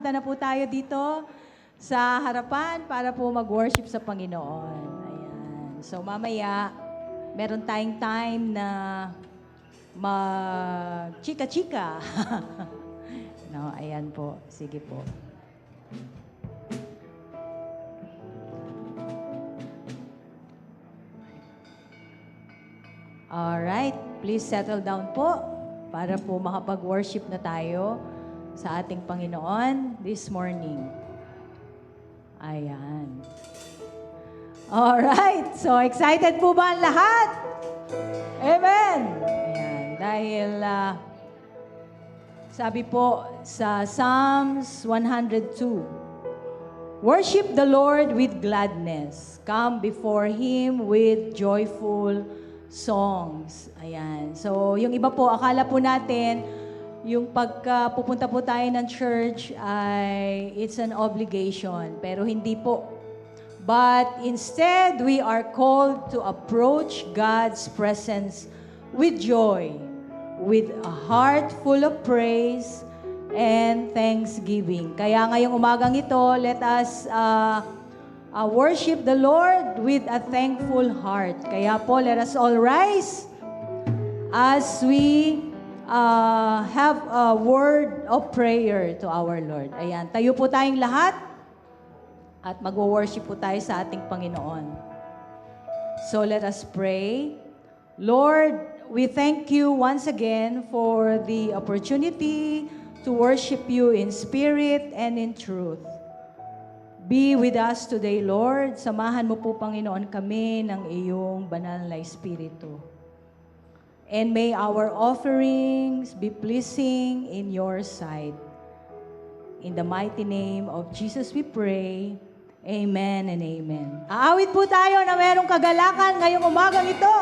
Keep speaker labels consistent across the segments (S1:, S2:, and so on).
S1: Punta na po tayo dito sa harapan para po mag-worship sa Panginoon. Ayan. So mamaya, meron tayong time na mag-chika-chika. No, ayan po. Sige po. Alright, please settle down po para po makapag-worship na tayo sa ating Panginoon this morning. Ayan. Alright, so excited po ba ang lahat? Amen! Ayan, dahil sabi po sa Psalms 102, worship the Lord with gladness. Come before Him with joyful songs. Ayan. So, yung iba po, akala po natin, yung pagka pupunta po tayo ng church ay it's an obligation. Pero hindi po. But instead, we are called to approach God's presence with joy, with a heart full of praise and thanksgiving. Kaya ngayong umagang ito, let us worship the Lord with a thankful heart. Kaya po, let us all rise as we have a word of prayer to our Lord. Ayan, tayo po tayong lahat at mag-worship po tayo sa ating Panginoon. So let us pray. Lord, we thank you once again for the opportunity to worship you in spirit and in truth. Be with us today, Lord. Samahan mo po, Panginoon, kami ng iyong banal na Espiritu. And may our offerings be pleasing in your sight. In the mighty name of Jesus we pray. Amen and amen. Aawit po tayo na mayroong kagalakan ngayong umagang ito.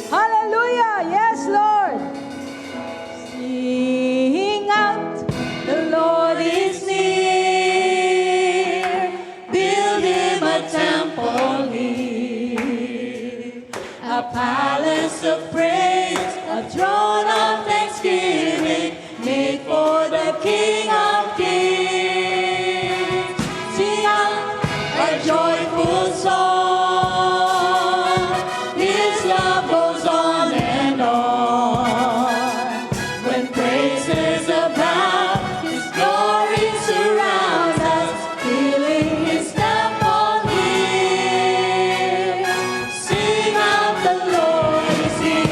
S1: Hallelujah! Yes, Lord! Sing out, the Lord is near. Build Him a temple here, a palace of praise, a throne of thanksgiving, made for the King of Kings. Sing out a joyful song. His love goes on and on. When praises abound, His glory surrounds us, healing His temple here. Sing out, the Lord is here.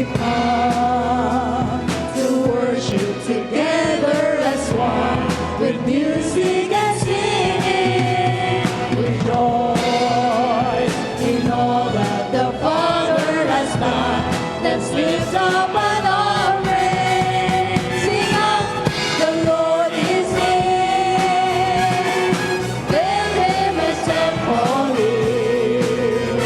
S1: we've come to worship together as one, with music and singing. Rejoice in all that the Father has done. Let's lift up an offering. Sing out, the Lord is here. Build him a temple here,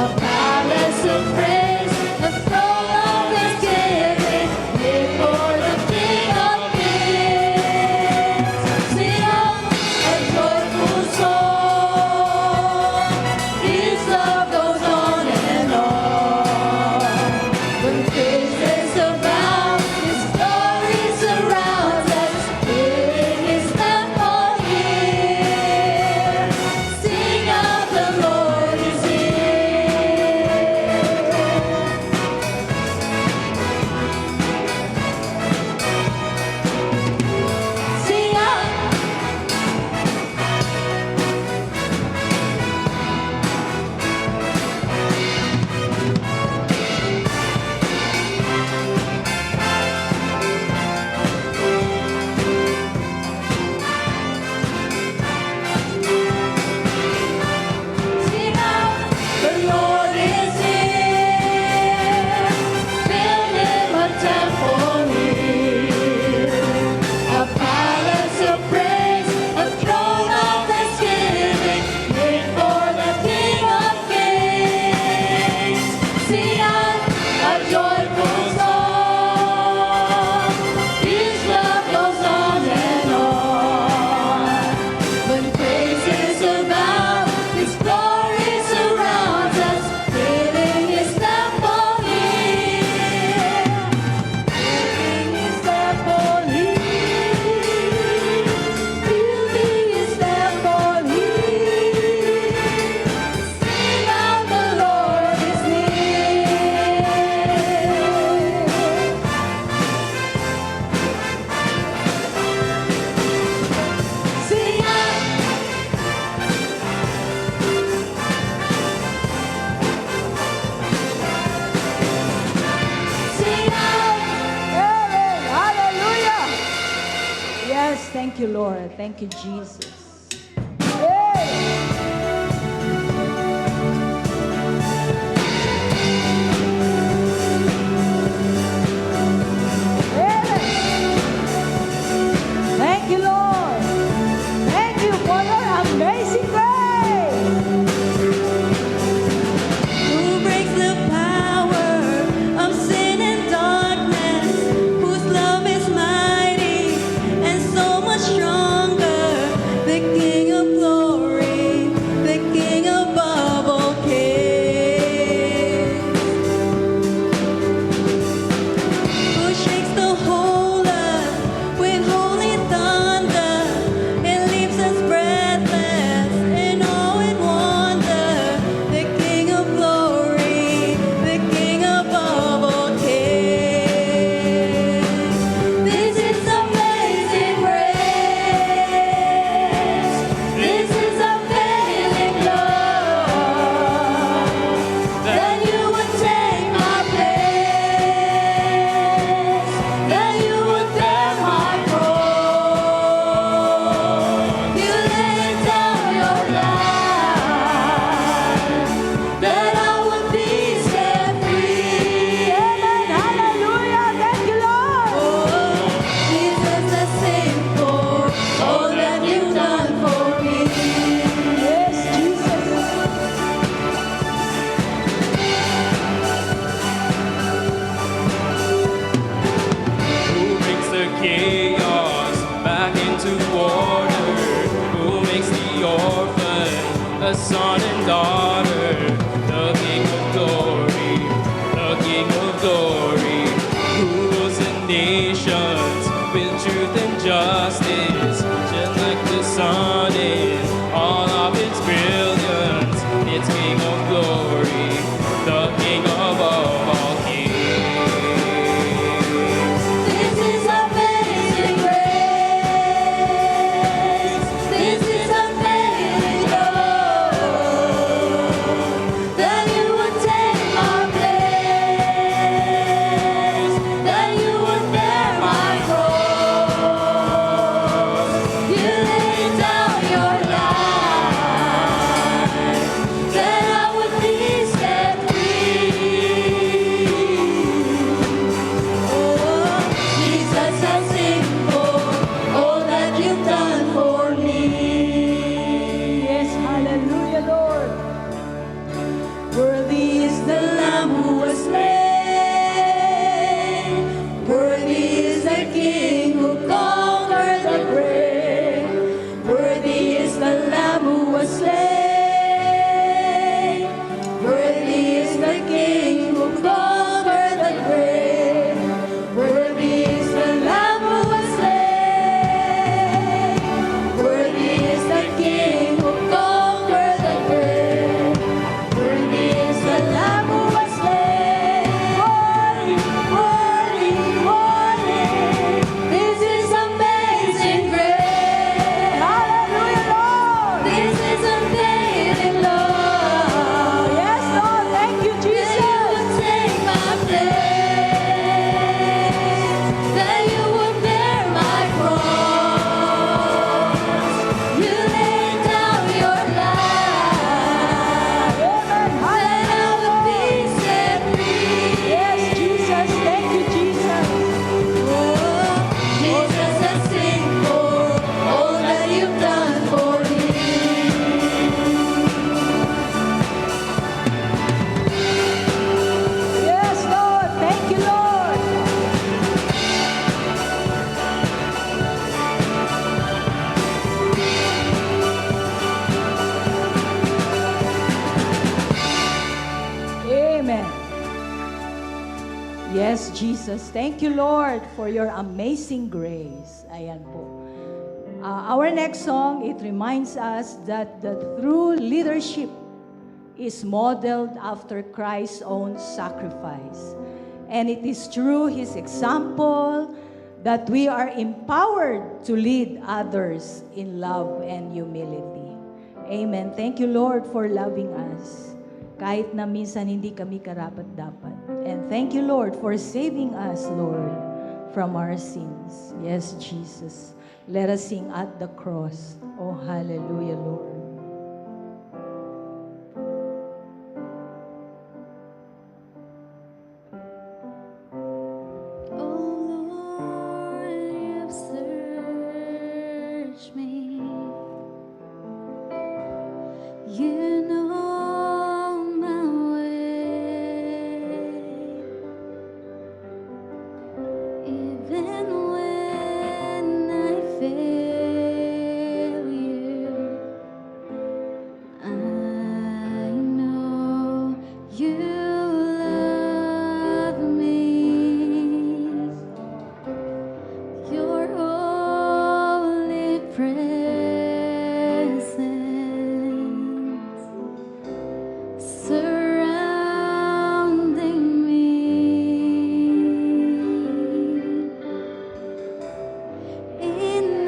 S1: a palace of praise, a throne of thanksgiving, before the King of Kings. Sing out a joyful song. His love goes on and on. When praises abound, His glory surrounds us, filling His temple here. Sing out, the Lord is here. Sing out. Sing out, the Lord is here. Build him a temple here, a palace of praise, a throne of thanksgiving, made for the King of Kings. Sing out a joyful song. His love goes on and on. When praises abound, His glory surrounds us, filling His temple here. Filling His temple here. Filling His temple here. Sing out, the Lord is near. Sing out. Sing out. Hallelujah. Yes, thank you, Lord. Thank you, Jesus. Thank you, Lord. Thank you for your amazing grace.
S2: Who breaks the power of sin and darkness? Whose love is mighty and so much stronger? The King of glory, the King above all kings. Who shakes the whole earth with holy thunder and leaves us breathless in awe and wonder? The King of glory, the King above all kings.
S1: This is amazing grace. This is unfailing love. That you would take my place. That you would bear my cross. You laid down your life. That I would be set free. Amen. Hallelujah. Thank you, Lord.
S2: Jesus, I sing for all that you've done for me.
S1: Yes, Jesus.
S3: Who brings the chaos back into order? Who makes the orphan a son and daughter? The King of glory, the King of glory, who rules the nations with truth and justice, just like the sun in all of its brilliance. It's King of glory, the King above all kings.
S1: This is amazing grace. This is unfailing love. That you would take my place. Yes, Jesus. Thank you, Lord, for your amazing grace. Ayan po. Our next song, it reminds us that the true leadership is modeled after Christ's own sacrifice. And it is through His example that we are empowered to lead others in love and humility. Amen. Thank you, Lord, for loving us. Kahit na minsan hindi kami karapat-dapat. And thank you, Lord, for saving us, Lord, from our sins. Yes, Jesus. Let us sing at the cross. Oh, hallelujah, Lord.
S2: Oh Lord, you've searched me. You know my way. Even when I fail you, I know you love me. Your holy presence surrounding me. In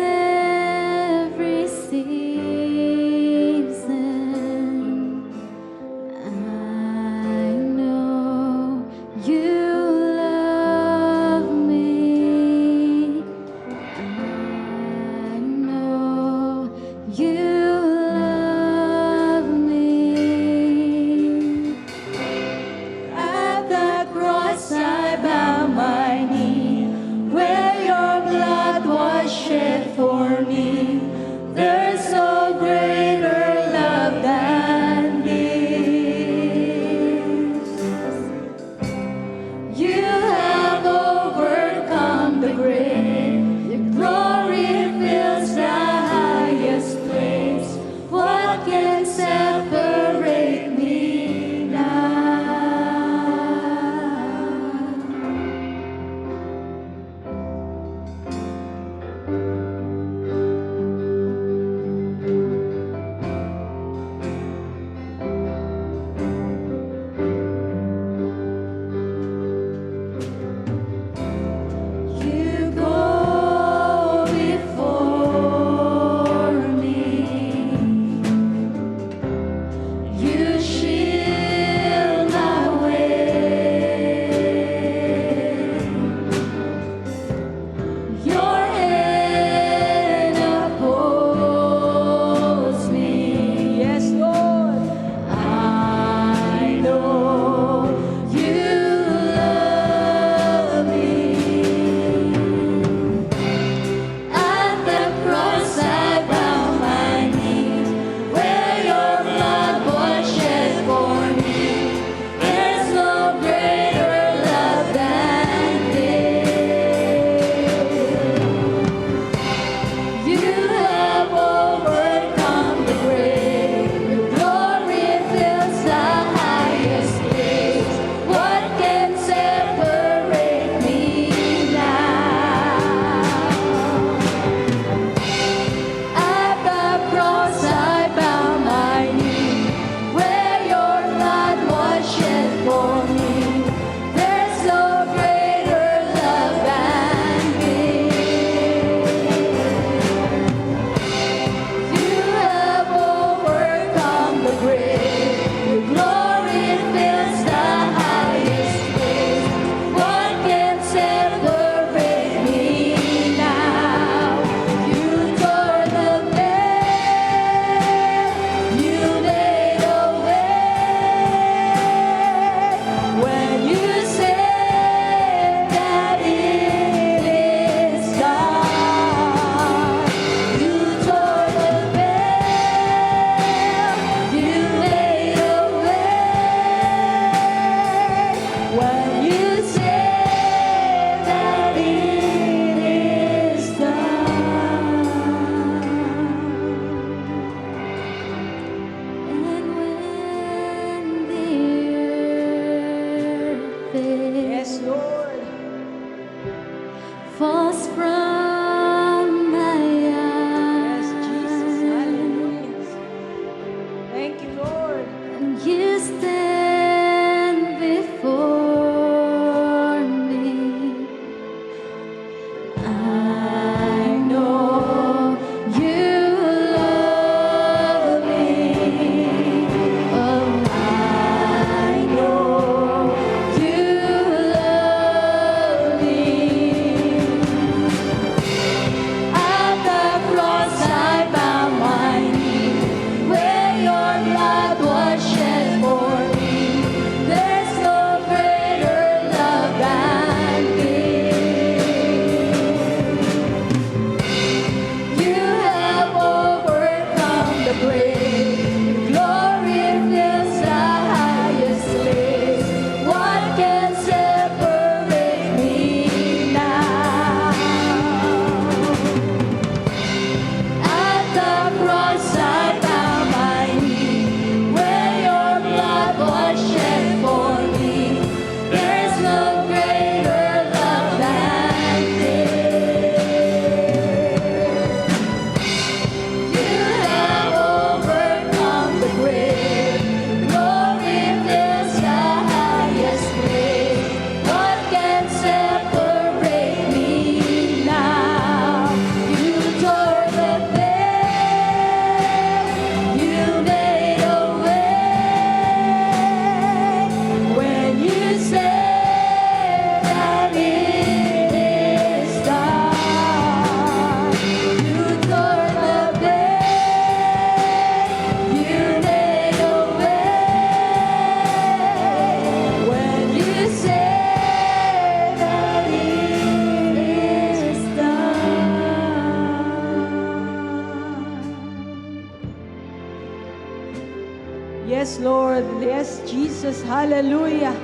S1: Yes, Lord. Yes, Jesus. Hallelujah.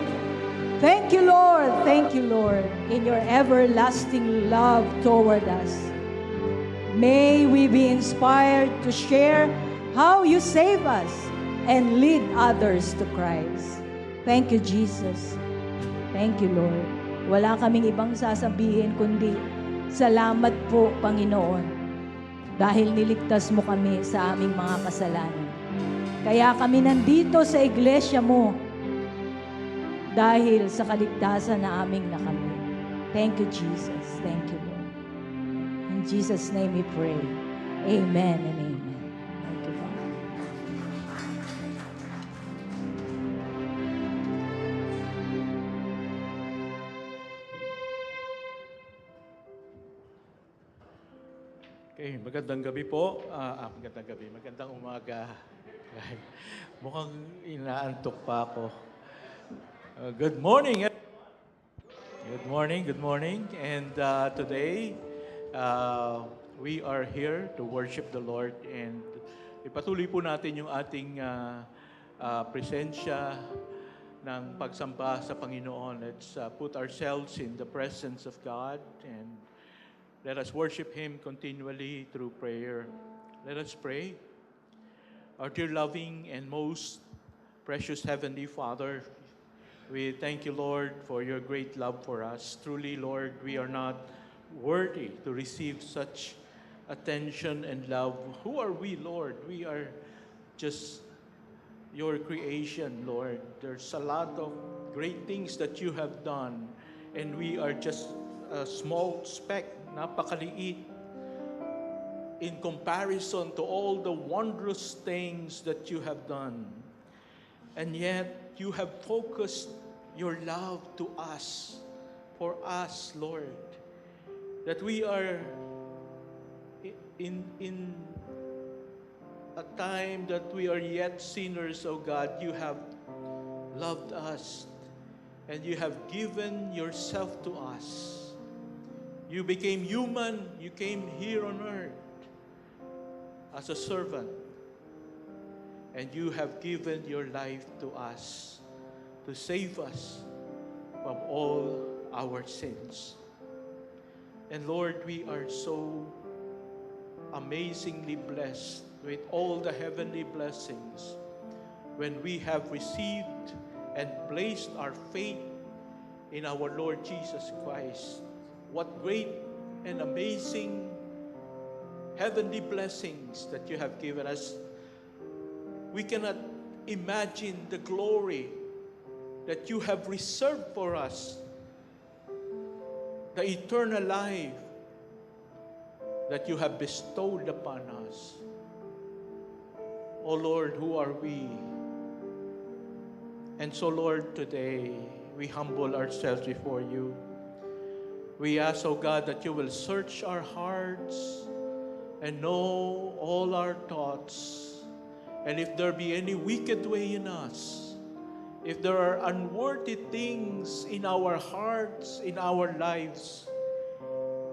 S1: Thank you, Lord. Thank you, Lord, in your everlasting love toward us. May we be inspired to share how you save us and lead others to Christ. Thank you, Jesus. Thank you, Lord. Wala kaming ibang sasabihin kundi, salamat po, Panginoon, dahil niligtas mo kami sa aming mga kasalanan. Kaya kami nandito sa iglesia mo dahil sa kaligtasan na aming nakamit. Thank you, Jesus. Thank you, Lord. In Jesus' name we pray. Amen and amen. Thank you, Father.
S4: Okay, magandang gabi po. Magandang gabi. Magandang umaga. Mukhang inaantok pa ako. Good morning. Good morning, good morning. And today, we are here to worship the Lord. And ipatuloy po natin yung ating presensya ng pagsamba sa Panginoon. Let's put ourselves in the presence of God and let us worship Him continually through prayer. Let us pray. Our dear loving and most precious Heavenly Father, we thank you, Lord, for your great love for us. Truly, Lord, we are not worthy to receive such attention and love. Who are we, Lord? We are just your creation, Lord. There's a lot of great things that you have done, and we are just a small speck, napakaliit, in comparison to all the wondrous things that you have done. And yet, you have focused your love to us, for us, Lord, that we are in a time that we are yet sinners, O God. You have loved us, and you have given yourself to us. You became human. You came here on earth as a servant, and you have given your life to us to save us from all our sins. And Lord, we are so amazingly blessed with all the heavenly blessings when we have received and placed our faith in our Lord Jesus Christ. What great and amazing heavenly blessings that you have given us. We cannot imagine the glory that you have reserved for us, the eternal life that you have bestowed upon us. Oh Lord, who are we? And so, Lord, today we humble ourselves before you. We ask, oh God, that you will search our hearts and know all our thoughts. And if there be any wicked way in us, if there are unworthy things in our hearts, in our lives,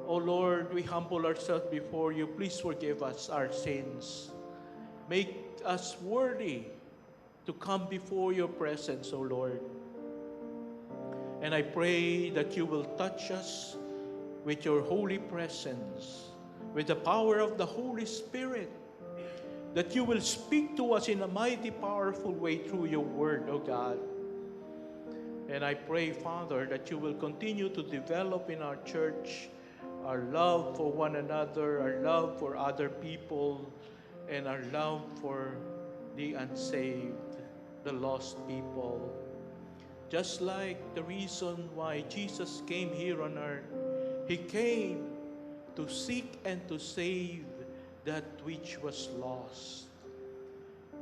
S4: oh Lord, we humble ourselves before you. Please forgive us our sins. Make us worthy to come before your presence, oh Lord. And I pray that you will touch us with your holy presence, with the power of the Holy Spirit, that you will speak to us in a mighty, powerful way through your word, oh God. And I pray, Father, that you will continue to develop in our church our love for one another, our love for other people, and our love for the unsaved, the lost people. Just like the reason why Jesus came here on earth, He came to seek and to save that which was lost.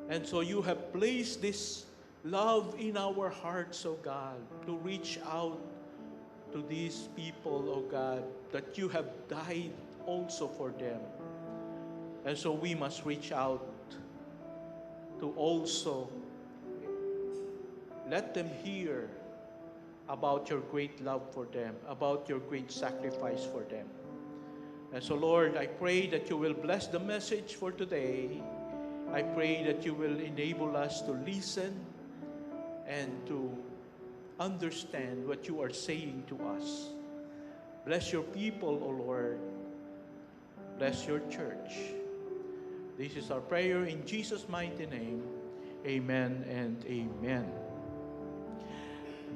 S4: And so you have placed this love in our hearts, O God, to reach out to these people, O God, that you have died also for them. And so we must reach out to also let them hear about your great love for them, about your great sacrifice for them. And so, Lord, I pray that you will bless the message for today. I pray that you will enable us to listen and to understand what you are saying to us. Bless your people, O Lord. Bless your church. This is our prayer in Jesus' mighty name. Amen and amen.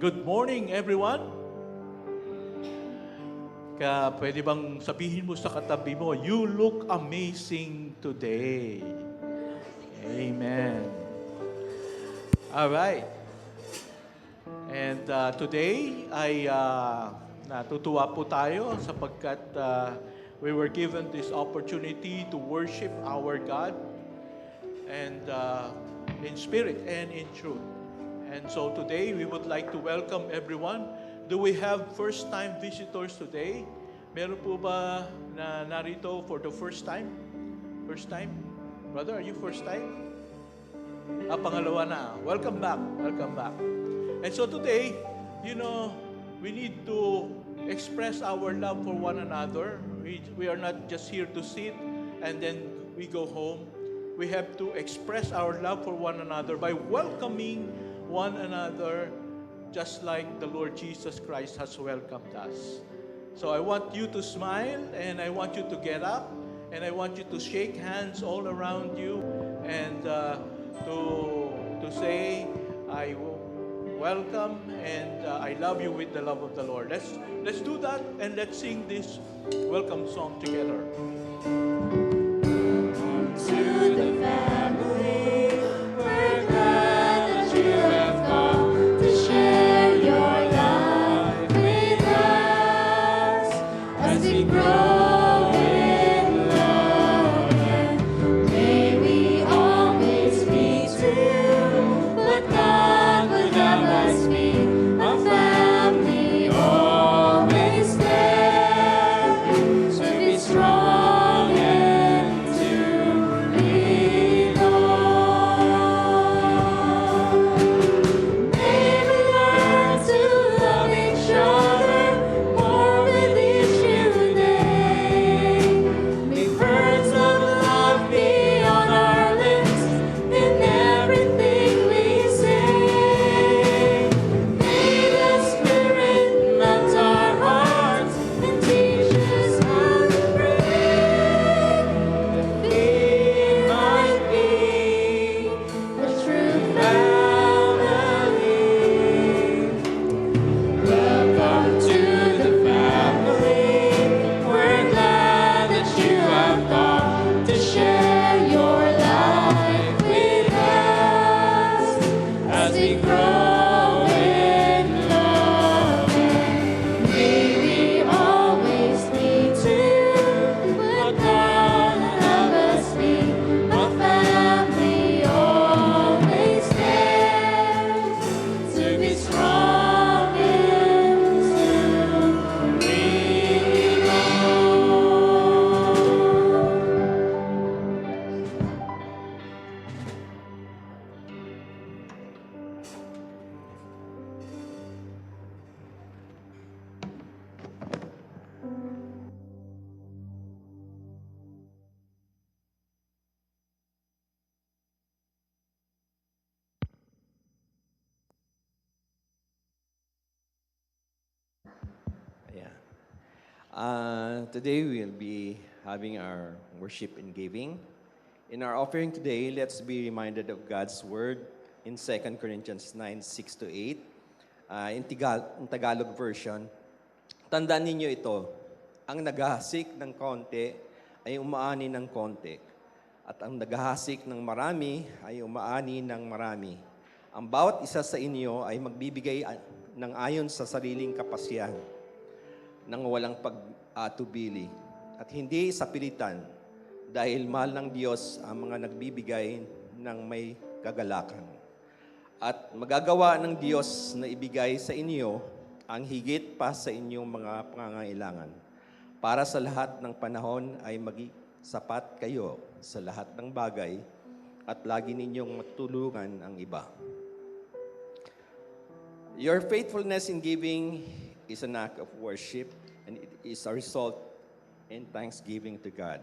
S4: Good morning, everyone. Pwede bang sabihin mo sa katabi mo, you look amazing today. Amen. All right. And today ay natutuwa po tayo sapagkat we were given this opportunity to worship our God and in spirit and in truth. And so today we would like to welcome everyone. Do we have first-time visitors today? Meron po ba na narito for the first time? First time? Brother, are you first time? Pangalawa na. Welcome back. Welcome back. And so today, we need to express our love for one another. We are not just here to sit and then we go home. We have to express our love for one another by welcoming one another just like the Lord Jesus Christ has welcomed us. So I want you to smile and I want you to get up and I want you to shake hands all around you and to say, I welcome and I love you with the love of the Lord. Let's do that and let's sing this welcome song together.
S2: To the family, we're glad that you have come to share your life with us as we grow in love. And may we always be true, but God would have us be a family always there to be strong and to
S5: Today we'll be having our worship and giving. In our offering today, let's be reminded of God's word in 2 Corinthians 9:6-8. In Tagalog version, tandaan ninyo ito, ang naghahasik ng konti ay umaani ng konti, at ang naghahasik ng marami ay umaani ng marami. Ang bawat isa sa inyo ay magbibigay ng ayon sa sariling kapasyahan, nang walang pag-atubili, at hindi sa pilitan, dahil mahal ng Diyos ang mga nagbibigay ng may kagalakan. At magagawa ng Diyos na ibigay sa inyo ang higit pa sa inyong mga pangangailangan, para sa lahat ng panahon ay maging sapat kayo sa lahat ng bagay at lagi ninyong matulungan ang iba. Your faithfulness in giving is an act of worship, and it is a result in thanksgiving to God.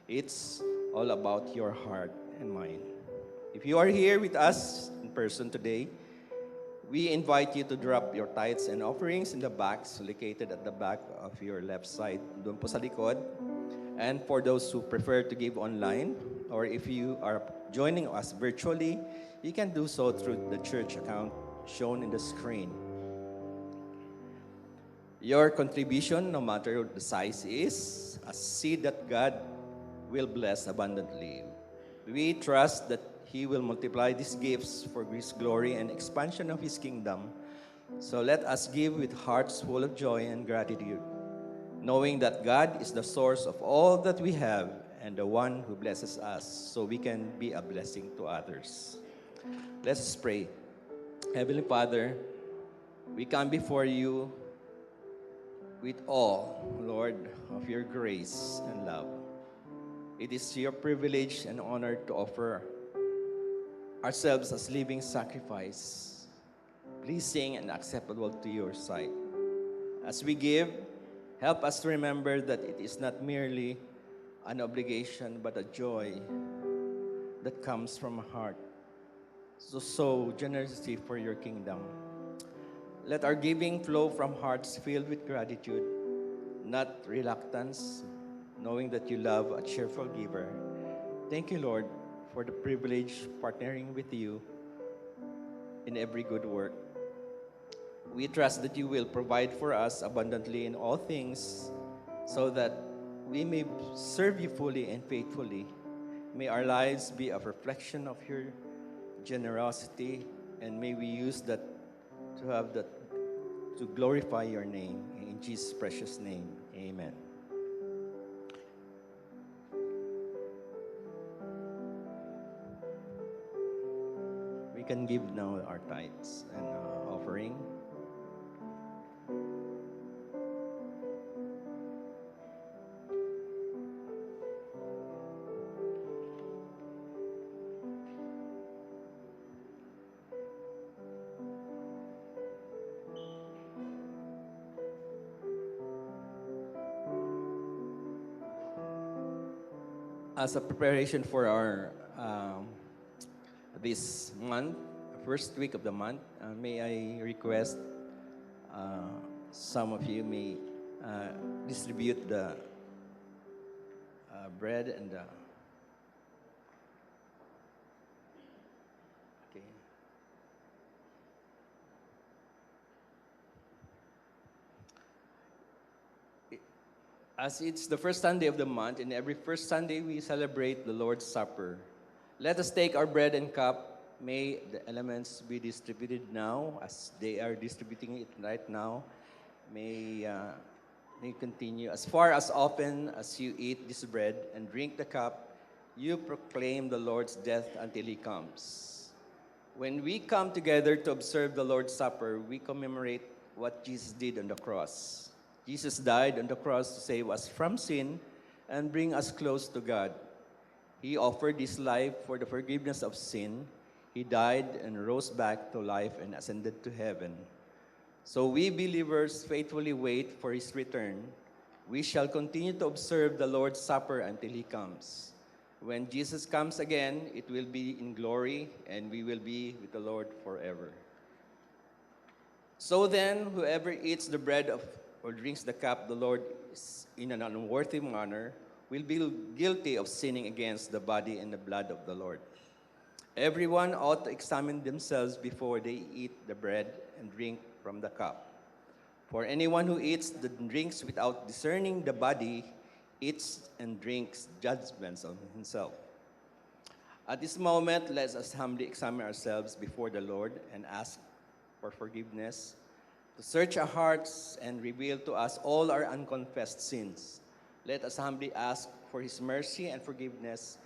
S5: It's all about your heart and mine. If you are here with us in person today, we invite you to drop your tithes and offerings in the box located at the back of your left side, doon po sa likod. And for those who prefer to give online, or if you are joining us virtually, you can do so through the church account shown in the screen. Your contribution, no matter the size, is a seed that God will bless abundantly. We trust that He will multiply these gifts for His glory and expansion of His kingdom. So let us give with hearts full of joy and gratitude, knowing that God is the source of all that we have and the one who blesses us so we can be a blessing to others. Let us pray. Heavenly Father, we come before you with awe, Lord, of your grace and love. It is your privilege and honor to offer ourselves as living sacrifice, pleasing and acceptable to your sight. As we give, help us to remember that it is not merely an obligation but a joy that comes from a heart so generously for your kingdom. Let our giving flow from hearts filled with gratitude, not reluctance, knowing that you love a cheerful giver. Thank you, Lord, for the privilege partnering with you in every good work. We trust that you will provide for us abundantly in all things so that we may serve you fully and faithfully. May our lives be a reflection of your generosity, and may we use that to glorify your name. In Jesus' precious name, amen. We can give now our tithes and offering. As a preparation for our this month, first week of the month, may I request some of you may distribute the bread and the okay. As it's the first Sunday of the month, and every first Sunday we celebrate the Lord's Supper. Let us take our bread and cup. May the elements be distributed now as they are distributing it right now. May they continue. As far as often as you eat this bread and drink the cup, you proclaim the Lord's death until He comes. When we come together to observe the Lord's Supper, we commemorate what Jesus did on the cross. Jesus died on the cross to save us from sin and bring us close to God. He offered His life for the forgiveness of sin. He died and rose back to life and ascended to heaven. So we believers faithfully wait for His return. We shall continue to observe the Lord's Supper until He comes. When Jesus comes again, it will be in glory, and we will be with the Lord forever. So then, whoever eats the bread or drinks the cup the Lord is in an unworthy manner will be guilty of sinning against the body and the blood of the Lord. Everyone ought to examine themselves before they eat the bread and drink from the cup. For anyone who eats and drinks without discerning the body eats and drinks judgments on himself. At this moment, let us humbly examine ourselves before the Lord and ask for forgiveness, to search our hearts and reveal to us all our unconfessed sins. Let us humbly ask for His mercy and forgiveness,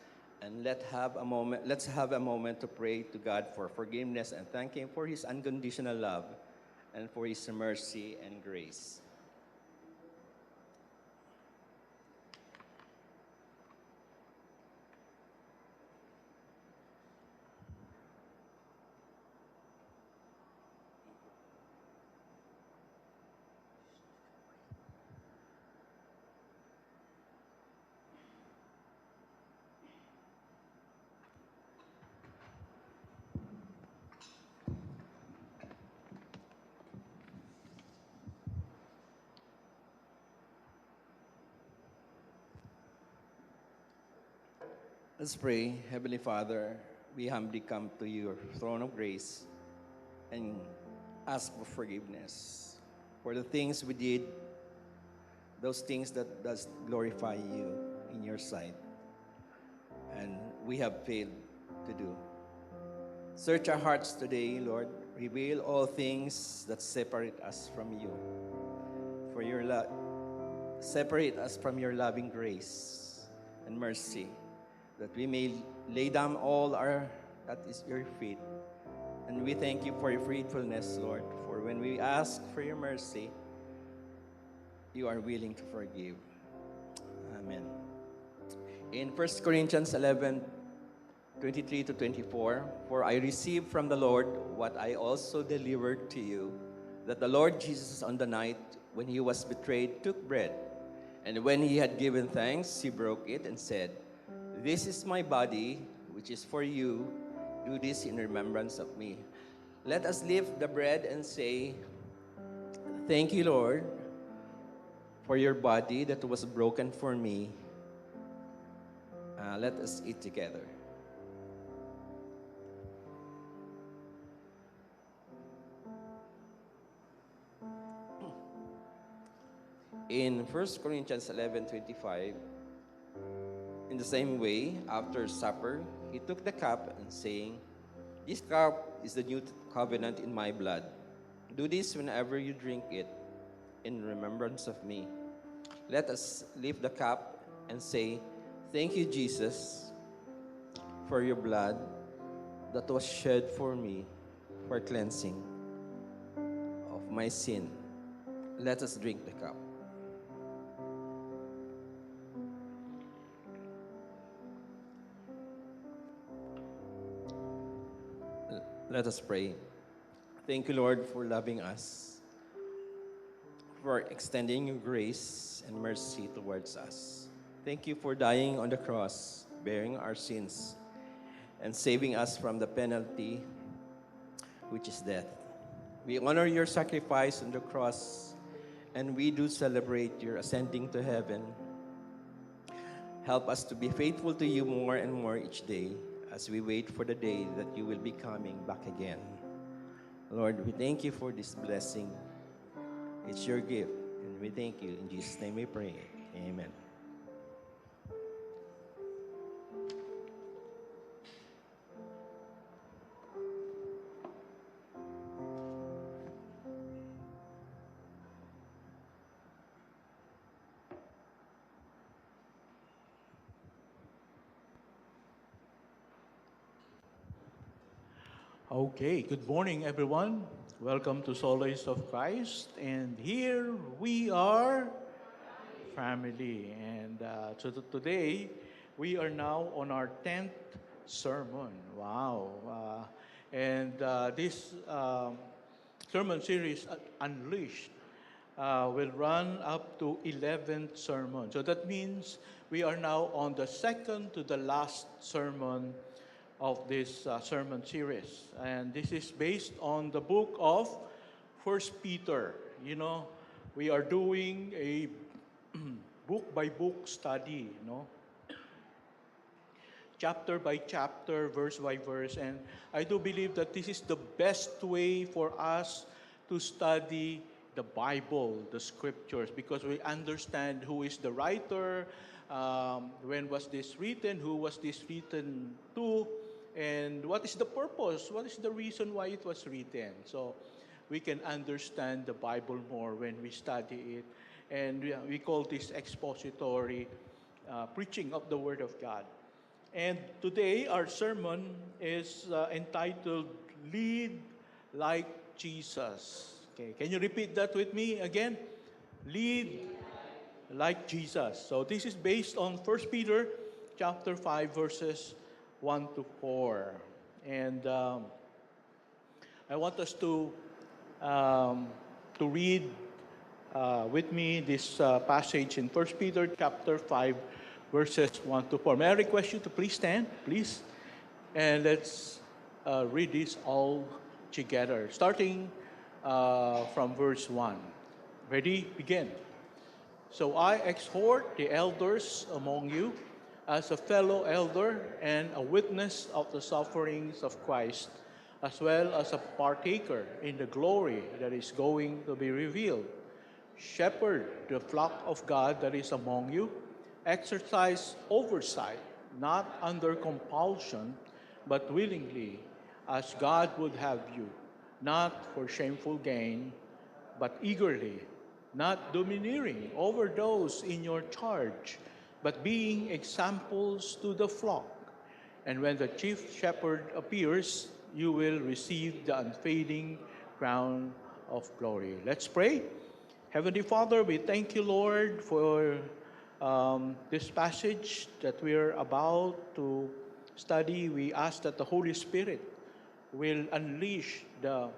S5: and let's have a moment to pray to God for forgiveness and thank Him for His unconditional love and for His mercy and grace. Let's pray. Heavenly Father, we humbly come to your throne of grace and ask for forgiveness for the things we did, those things that does glorify you in your sight, and we have failed to do. Search our hearts today, Lord. Reveal all things that separate us from you. For your separate us from your loving grace and mercy, that we may lay down all our at your feet. And we thank you for your faithfulness, Lord. For when we ask for your mercy, you are willing to forgive. Amen. In 1 Corinthians 11:23 to 24, for I received from the Lord what I also delivered to you, that the Lord Jesus on the night when he was betrayed took bread, and when he had given thanks, he broke it and said, "This is my body, which is for you. Do this in remembrance of me." Let us lift the bread and say, "Thank you, Lord, for your body that was broken for me." Let us eat together. In 1 Corinthians 11:25, in the same way, after supper, he took the cup and saying, "This cup is the new covenant in my blood. Do this whenever you drink it in remembrance of me." Let us lift the cup and say, "Thank you, Jesus, for your blood that was shed for me for cleansing of my sin." Let us drink the cup. Let us pray. Thank you, Lord, for loving us, for extending your grace and mercy towards us. Thank you for dying on the cross, bearing our sins, and saving us from the penalty, which is death. We honor your sacrifice on the cross, and we do celebrate your ascending to heaven. Help us to be faithful to you more and more each day, as we wait for the day that you will be coming back again. Lord, we thank you for this blessing. It's your gift, and we thank you. In Jesus' name we pray. Amen.
S4: Okay, good morning, everyone. Welcome to Solace of Christ. And here we are, family. And today, we are now on our 10th sermon. Wow. This sermon series, Unleashed, will run up to 11th sermon. So that means we are now on the second to the last sermon of this sermon series. And this is based on the book of 1 Peter. You know, we are doing a book-by-book study, you know, chapter by chapter, verse by verse. And I do believe that this is the best way for us to study the Bible, the scriptures, because we understand who is the writer, when was this written, who was this written to, and what is the purpose, what is the reason why it was written. So we can understand the Bible more when we study it. And we call this expository preaching of the Word of God. And today our sermon is entitled, Lead Like Jesus. Okay, can you repeat that with me again? Lead like Jesus. So this is based on 1 Peter chapter 5, verses 1 to 4. And I want us to read with me this passage in 1 Peter chapter 5, verses 1 to 4. May I request you to please stand, please? And let's read this all together, starting from verse 1. Ready? Begin. So I exhort the elders among you, as a fellow elder and a witness of the sufferings of Christ, as well as a partaker in the glory that is going to be revealed. Shepherd the flock of God that is among you, exercise oversight, not under compulsion, but willingly, as God would have you, not for shameful gain, but eagerly, not domineering over those in your charge, but being examples to the flock. And when the chief shepherd appears, you will receive the unfading crown of glory. Let's pray. Heavenly Father, we thank you, Lord, for this passage that we're about to study. We ask that the Holy Spirit will unleash the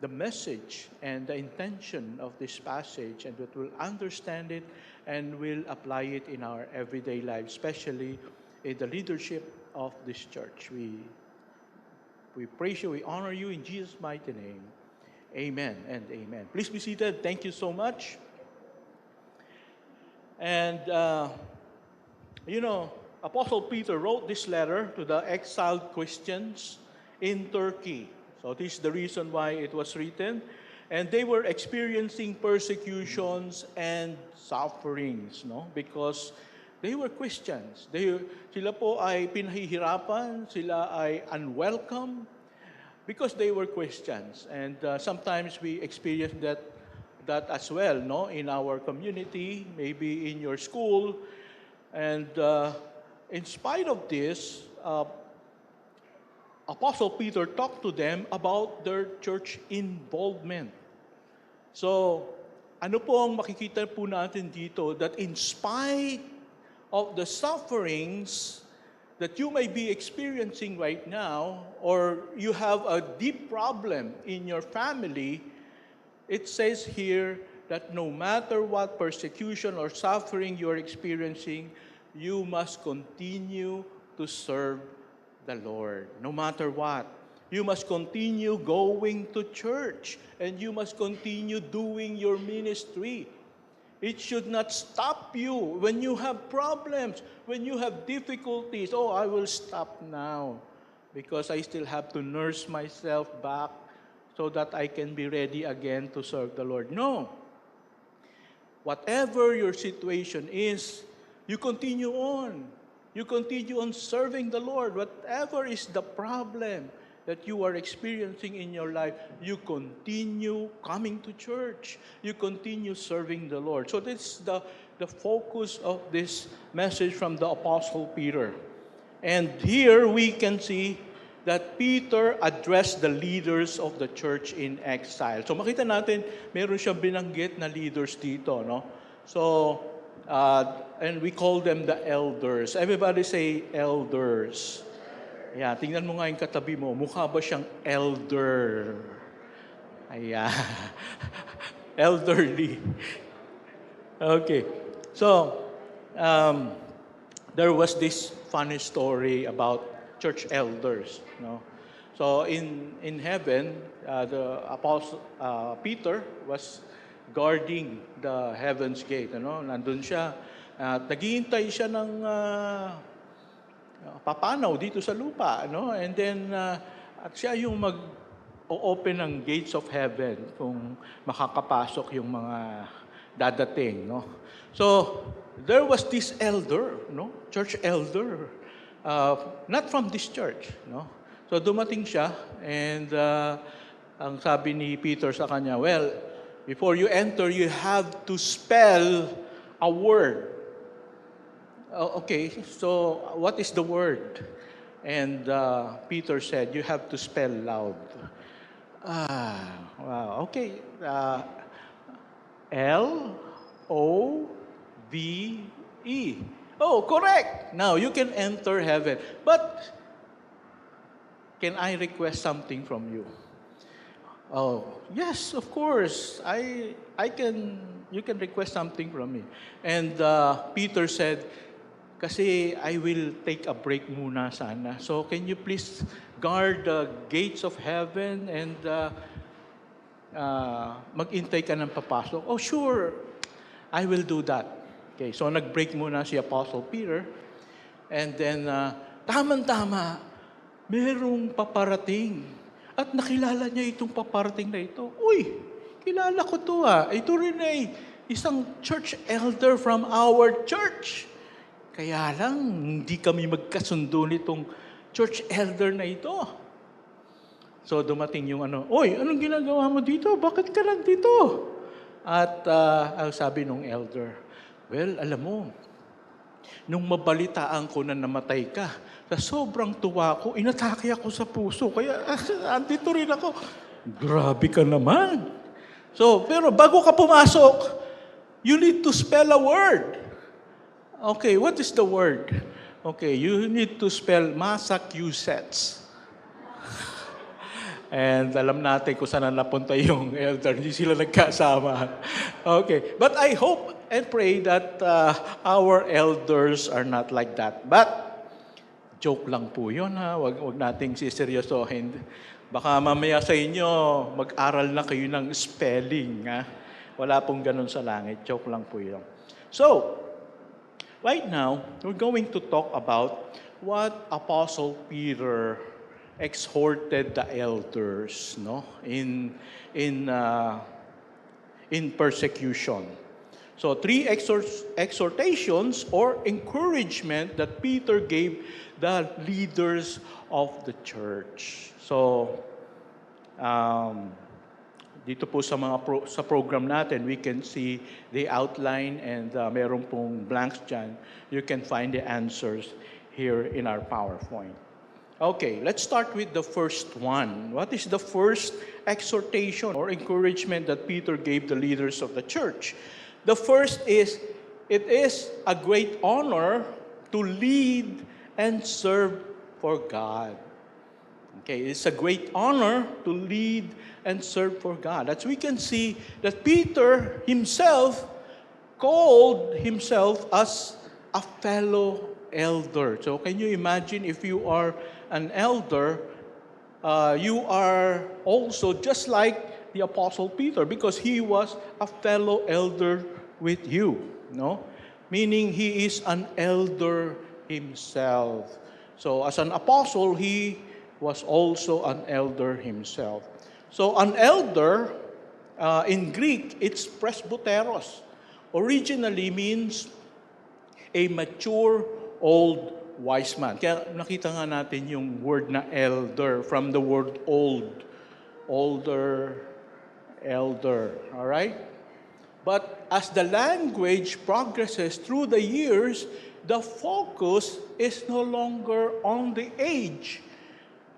S4: message and the intention of this passage, and that we'll understand it and will apply it in our everyday life, especially in the leadership of this church. We praise you, we honor you in Jesus' mighty name. Amen and amen. Please be seated. Thank you so much. And, Apostle Peter wrote this letter to the exiled Christians in Turkey. So this is the reason why it was written. And they were experiencing persecutions and sufferings, because they were Christians. Sila po ay pinahihirapan, sila ay unwelcome because they were Christians. And sometimes we experience that as well, in our community, maybe in your school. And in spite of this, Apostle Peter talked to them about their church involvement. So, ano po ang makikita po natin dito? That in spite of the sufferings that you may be experiencing right now, or you have a deep problem in your family, it says here that no matter what persecution or suffering you're experiencing, you must continue to serve the Lord, no matter what. You must continue going to church, and you must continue doing your ministry. It should not stop you when you have problems, when you have difficulties. Oh, I will stop now because I still have to nurse myself back so that I can be ready again to serve the Lord. No. Whatever your situation is, you continue on. You continue on serving the Lord. Whatever is the problem that you are experiencing in your life, you continue coming to church. You continue serving the Lord. So this is the focus of this message from the Apostle Peter. And here we can see that Peter addressed the leaders of the church in exile. So makita natin, meron siyang binanggit na leaders dito, So, and we call them the elders. Everybody say elders. Yeah, tingnan mo nga yung katabi mo. Mukha ba siyang elder? Ayan. Elderly. Okay. So, there was this funny story about church elders. So, in heaven, the Apostle Peter was guarding the heaven's gate. Nandun siya. Naghihintay siya ng papanaw dito sa lupa. And then, at siya yung mag-open ng gates of heaven kung makakapasok yung mga dadating. So, there was this elder, church elder, not from this church. So, dumating siya, and ang sabi ni Peter sa kanya, well, before you enter, you have to spell a word. Okay, so what is the word? And Peter said, you have to spell loud. Wow, okay. L-O-V-E. Oh, correct. Now, you can enter heaven. But, can I request something from you? Oh, yes, of course. You can request something from me. And Peter said, kasi I will take a break muna sana. So can you please guard the gates of heaven and mag-intay ka ng papasok? Oh, sure. I will do that. Okay, so nag-break muna si Apostle Peter. And then, tama-tama, merong paparating. At nakilala niya itong paparating na ito. Uy, kilala ko to Ito rin ay isang church elder from our church. Kaya lang, hindi kami magkasundo nitong church elder na ito. So dumating yung Uy, anong ginagawa mo dito? Bakit ka lang dito? At ang sabi nung elder, well, alam mo, nung mabalitaan ko na namatay ka, sa sobrang tuwa ko, inatake ako sa puso. Kaya andito rin ako. Grabe ka naman. So, pero bago ka pumasok, you need to spell a word. Okay, what is the word? Okay, you need to spell Massachusetts. And alam natin kung saan napunta yung elder. Hindi sila nagkasama. Okay. But I hope and pray that our elders are not like that. But, joke lang po yun Wag nating siseryosohin. Baka mamaya sa inyo, mag-aral na kayo ng spelling Wala pong ganun sa langit. Joke lang po yun. So, right now, we're going to talk about what Apostle Peter exhorted the elders in persecution. So 3 exhortations or encouragement that Peter gave the leaders of the church. So dito po sa program natin, we can see the outline and meron pong blanks dyan. You can find the answers here in our PowerPoint. Okay, let's start with the first one. What is the first exhortation or encouragement that Peter gave the leaders of the church? The first is, it is a great honor to lead and serve for God. Okay, it's a great honor to lead and serve for God. As we can see that Peter himself called himself as a fellow elder. So can you imagine if you are an elder, you are also just like the Apostle Peter because he was a fellow elder with you, meaning he is an elder himself. So as an apostle, he was also an elder himself. So an elder, in Greek, it's presbyteros. Originally means a mature old wise man. Kaya nakita nga natin yung word na elder from the word old. Older, elder. All right? But as the language progresses through the years, the focus is no longer on the age,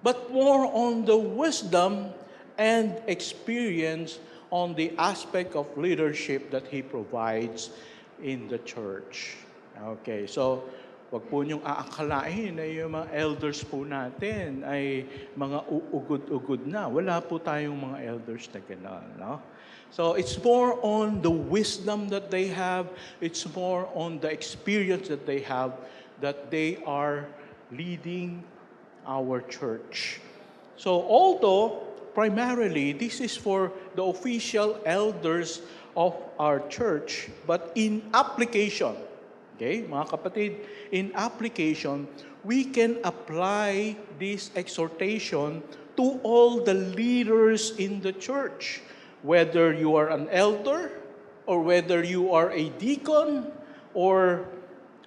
S4: but more on the wisdom and experience on the aspect of leadership that he provides in the church. Okay, so wag po niyong aakalain na yung mga elders po natin ay mga uugod-ugod na. Wala po tayong mga elders na gano'n. So it's more on the wisdom that they have. It's more on the experience that they have that they are leading our church. So although primarily this is for the official elders of our church, but in application, okay, mga kapatid, in application, we can apply this exhortation to all the leaders in the church. Whether you are an elder, or whether you are a deacon, or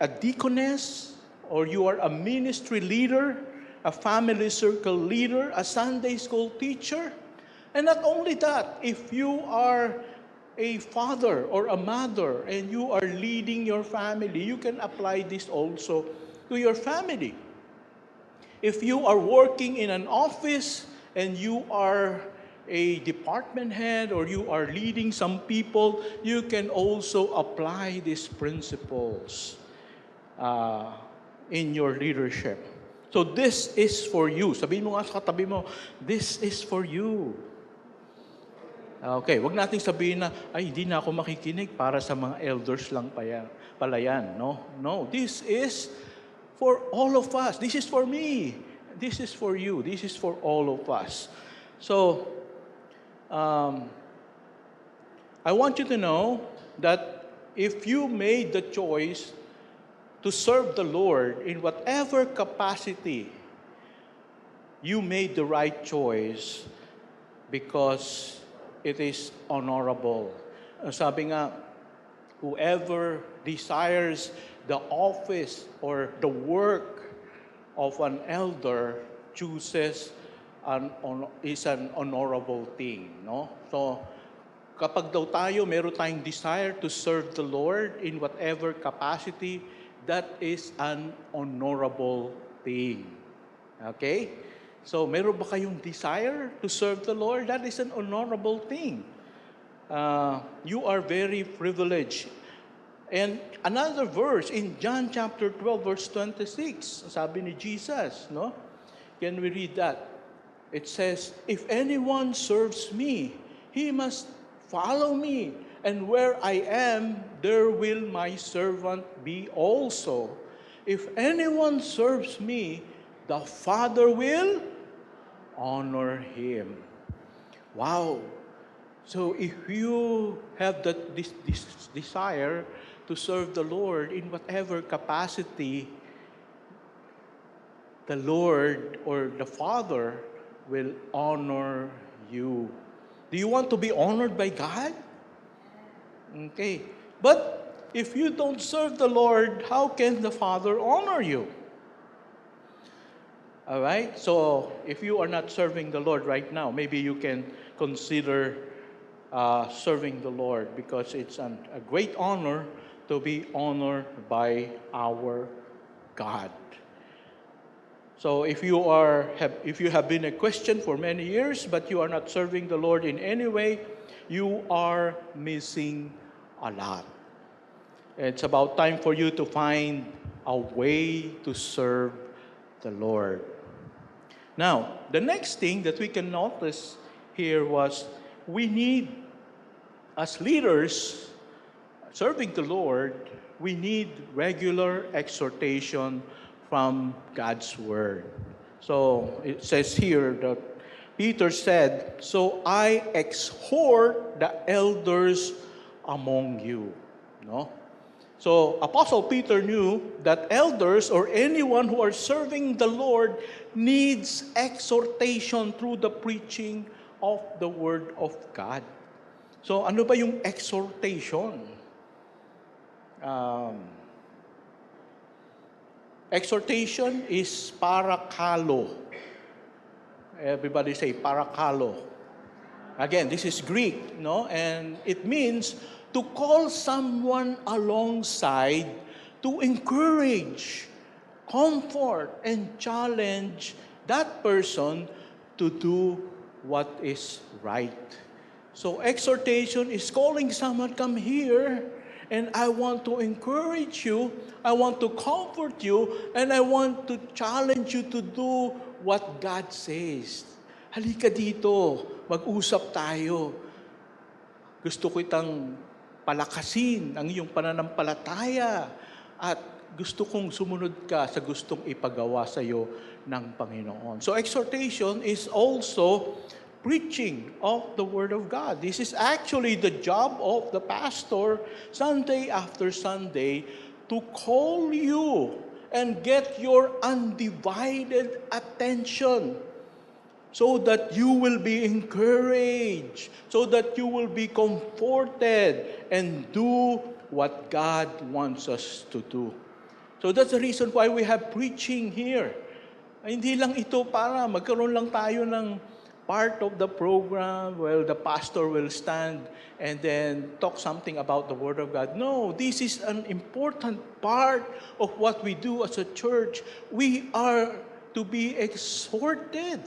S4: a deaconess, or you are a ministry leader, a family circle leader, a Sunday school teacher. And not only that, if you are a father or a mother and you are leading your family, you can apply this also to your family. If you are working in an office and you are a department head or you are leading some people, you can also apply these principles in your leadership. So this is for you. Sabihin mo nga sa katabi mo, this is for you. Okay, wag nating sabihin na, ay, hindi na ako makikinig para sa mga elders lang pala yan. No, this is for all of us. This is for me. This is for you. This is for all of us. So, I want you to know that if you made the choice to serve the Lord in whatever capacity, you made the right choice because it is honorable. Sabi nga, whoever desires the office or the work of an elder chooses is an honorable thing, no? So, kapag daw tayo, meron tayong desire to serve the Lord in whatever capacity, that is an honorable thing. Okay? So, meron ba kayong desire to serve the Lord? That is an honorable thing. You are very privileged. And another verse in John chapter 12, verse 26, sabi ni Jesus, no? Can we read that? It says, if anyone serves me, he must follow me. And where I am, there will my servant be also. If anyone serves me, the Father will honor him. Wow. So if you have this desire to serve the Lord in whatever capacity, the Lord or the Father will honor you. Do you want to be honored by God? Okay. But if you don't serve the Lord, how can the Father honor you? All right? So, if you are not serving the Lord right now, maybe you can consider serving the Lord because it's a great honor to be honored by our God. So, if you have been a Christian for many years, but you are not serving the Lord in any way, you are missing a lot. It's about time for you to find a way to serve the Lord. Now, the next thing that we can notice here was we need, as leaders serving the Lord, we need regular exhortation from God's Word. So, it says here that Peter said, so I exhort the elders among you. No? So, Apostle Peter knew that elders or anyone who are serving the Lord needs exhortation through the preaching of the Word of God. So, ano ba yung exhortation? Exhortation is parakalo. Everybody say parakalo. Again, this is Greek, no? And it means to call someone alongside to encourage, comfort, and challenge that person to do what is right. So exhortation is calling someone, come here, and I want to encourage you, I want to comfort you, and I want to challenge you to do what God says. Halika dito, mag-usap tayo. Gusto ko itang palakasin ang iyong pananampalataya at gusto kong sumunod ka sa gustong ipagawa sa iyo ng Panginoon. So exhortation is also preaching of the Word of God. This is actually the job of the pastor Sunday after Sunday to call you and get your undivided attention so that you will be encouraged, so that you will be comforted and do what God wants us to do. So that's the reason why we have preaching here. Hindi lang ito para magkaroon lang tayo ng part of the program, well, the pastor will stand and then talk something about the Word of God. No, this is an important part of what we do as a church. We are to be exhorted.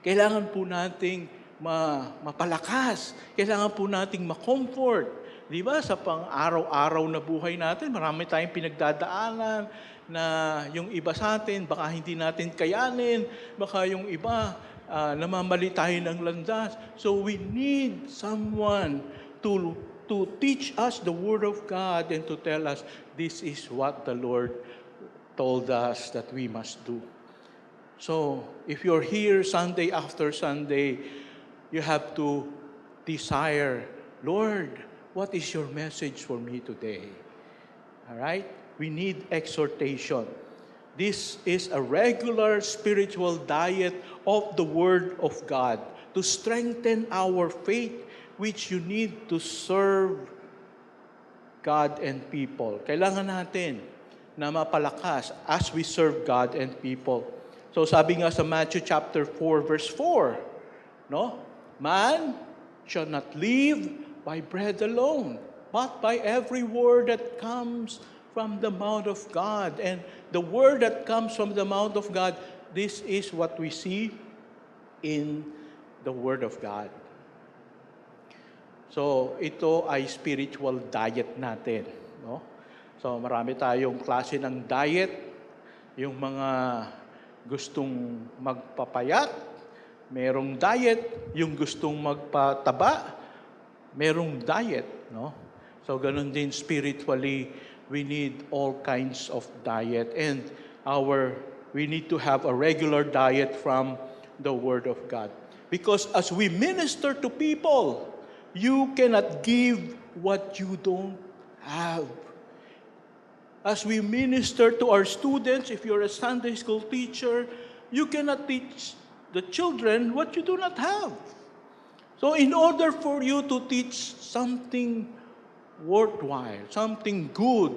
S4: Kailangan po nating mapalakas. Kailangan po nating ma-comfort. Di ba? Sa pang-araw-araw na buhay natin, marami tayong pinagdadaanan na yung iba sa atin, baka hindi natin kayanin, baka yung iba, namamali tayo ng landas. So we need someone to teach us the Word of God and to tell us, this is what the Lord told us that we must do. So, if you're here Sunday after Sunday, you have to desire, Lord, what is your message for me today? All right? We need exhortation. This is a regular spiritual diet of the Word of God to strengthen our faith, which you need to serve God and people. Kailangan natin na mapalakas as we serve God and people. So sabi nga sa Matthew chapter 4 verse 4, no? Man shall not live by bread alone, but by every word that comes from the mouth of God. And the word that comes from the mouth of God, this is what we see in the Word of God. So, ito ay spiritual diet natin. No? So, marami tayong klase ng diet. Yung mga gustong magpapayat, merong diet. Yung gustong magpataba, merong diet. No? So, ganun din spiritually, we need all kinds of diet. And we need to have a regular diet from the Word of God. Because as we minister to people, you cannot give what you don't have. As we minister to our students, if you're a Sunday school teacher, you cannot teach the children what you do not have. So in order for you to teach something worthwhile, something good,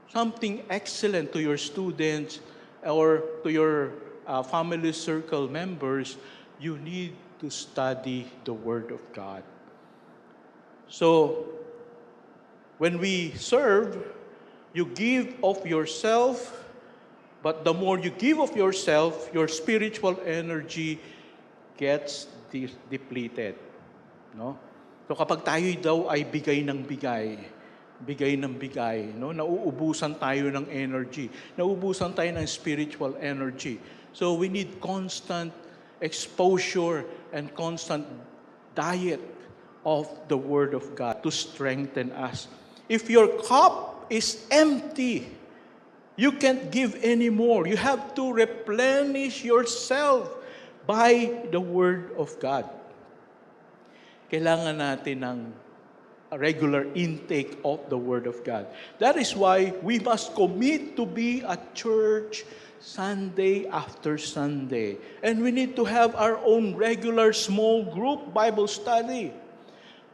S4: something excellent to your students or to your family circle members, you need to study the Word of God. So, when we serve, you give of yourself, but the more you give of yourself, your spiritual energy gets depleted. No? So kapag tayo daw ay bigay ng bigay, no? Nauubusan tayo ng energy, nauubusan tayo ng spiritual energy. So we need constant exposure and constant diet of the Word of God to strengthen us. If your cup is empty, you can't give anymore. You have to replenish yourself by the Word of God. Kailangan natin ng a regular intake of the Word of God. That is why we must commit to be at church Sunday after Sunday. And we need to have our own regular small group Bible study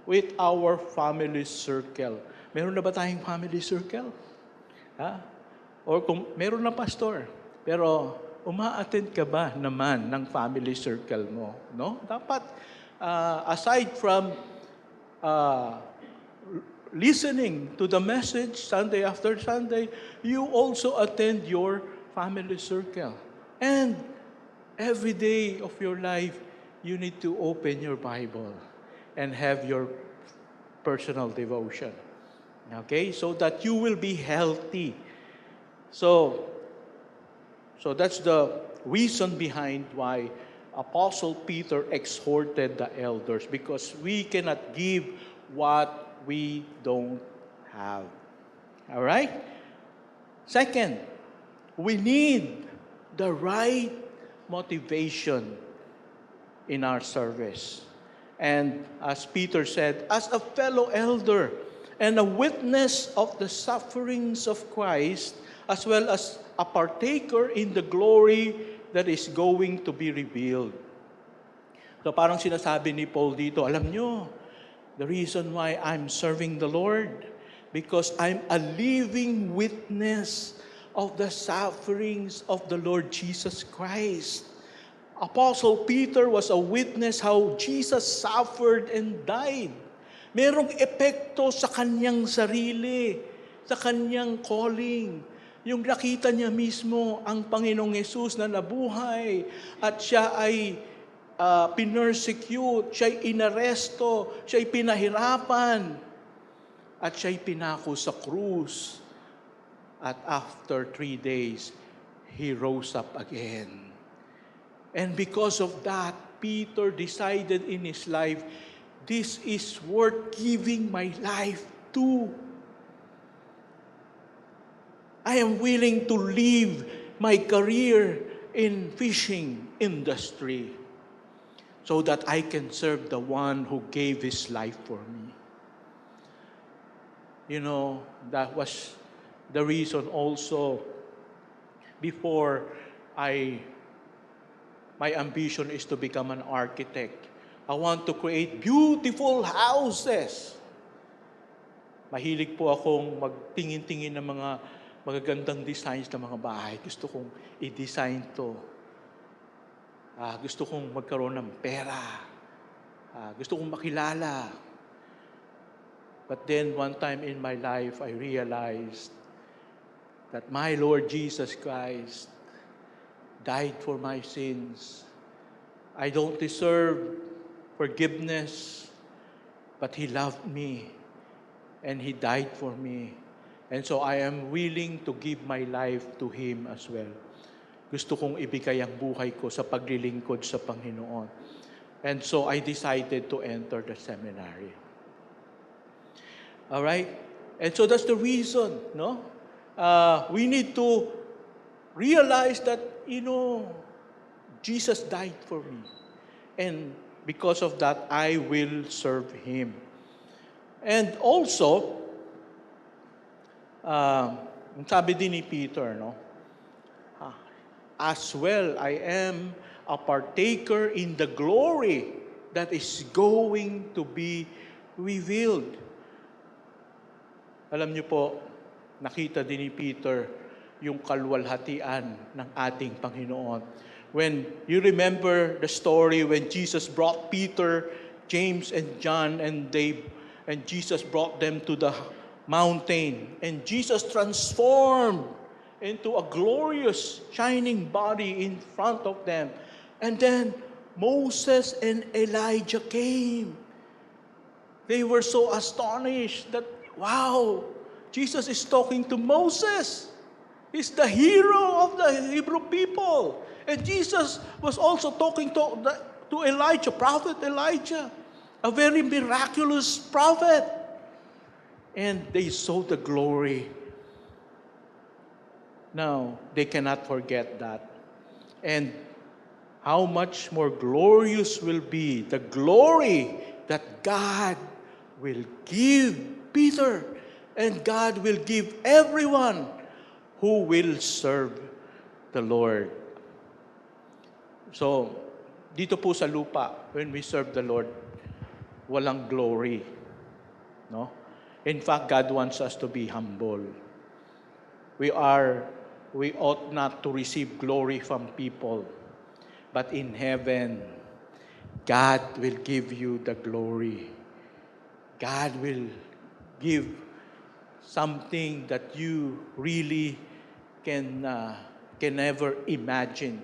S4: with our family circle. Meron na ba tayong family circle? Ha? Or kung meron na pastor, pero uma-attend ka ba naman ng family circle mo? No? Dapat, aside from listening to the message Sunday after Sunday, you also attend your family circle. And every day of your life, you need to open your Bible and have your personal devotion. Okay? So that you will be healthy. So that's the reason behind why Apostle Peter exhorted the elders, because we cannot give what we don't have. All right? Second, we need the right motivation in our service. And as Peter said, as a fellow elder and a witness of the sufferings of Christ, as well as a partaker in the glory that is going to be revealed. So parang sinasabi ni Paul dito, alam nyo, the reason why I'm serving the Lord, because I'm a living witness of the sufferings of the Lord Jesus Christ. Apostle Peter was a witness how Jesus suffered and died. Merong epekto sa kanyang sarili, sa kanyang calling. Yung nakita niya mismo ang Panginoong Yesus na nabuhay at siya ay pinersecute, siya ay inaresto, siya ay pinahirapan, at siya ay pinako sa krus. At after 3 days, He rose up again. And because of that, Peter decided in his life, this is worth giving my life to. I am willing to leave my career in fishing industry so that I can serve the one who gave his life for me. You know, that was the reason also before my ambition is to become an architect. I want to create beautiful houses. Mahilig po akong magtingin-tingin ng mga magagandang designs ng mga bahay. Gusto kong i-design to. Gusto kong magkaroon ng pera. Gusto kong makilala. But then one time in my life, I realized that my Lord Jesus Christ died for my sins. I don't deserve forgiveness, but He loved me and He died for me. And so I am willing to give my life to Him as well. Gusto kong ibigay ang buhay ko sa paglilingkod sa Panginoon. And so I decided to enter the seminary. All right? And so that's the reason, no? We need to realize that, Jesus died for me. And because of that, I will serve Him. And also, sabi din ni Peter, no? As well, I am a partaker in the glory that is going to be revealed. Alam niyo po, nakita din ni Peter yung kalwalhatian ng ating Panginoon. When you remember the story when Jesus brought Peter, James, and John, and Jesus brought them to the mountain, and Jesus transformed into a glorious, shining body in front of them. And then Moses and Elijah came. They were so astonished that, wow, Jesus is talking to Moses. He's the hero of the Hebrew people. And Jesus was also talking to Elijah, Prophet Elijah, a very miraculous prophet. And they saw the glory. Now, they cannot forget that. And how much more glorious will be the glory that God will give Peter, and God will give everyone who will serve the Lord. So, dito po sa lupa, when we serve the Lord, walang glory. No? In fact, God wants us to be humble. We ought not to receive glory from people. But in heaven, God will give you the glory. God will give something that you really can never imagine.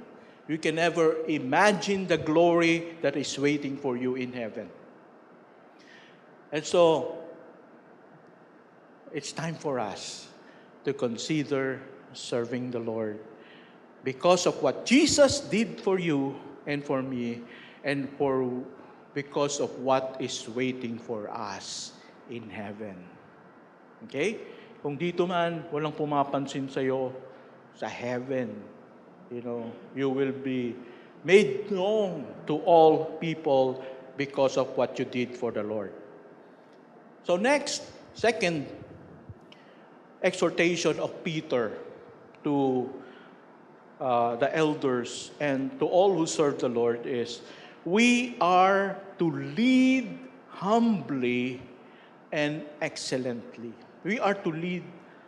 S4: You can never imagine the glory that is waiting for you in heaven. And so, it's time for us to consider serving the Lord because of what Jesus did for you and for me, and because of what is waiting for us in heaven. Okay? Kung dito man walang pumapansin sa'yo, sa heaven, you will be made known to all people because of what you did for the Lord. So next, second exhortation of Peter to the elders and to all who serve the Lord is, we are to lead humbly and excellently. We are to lead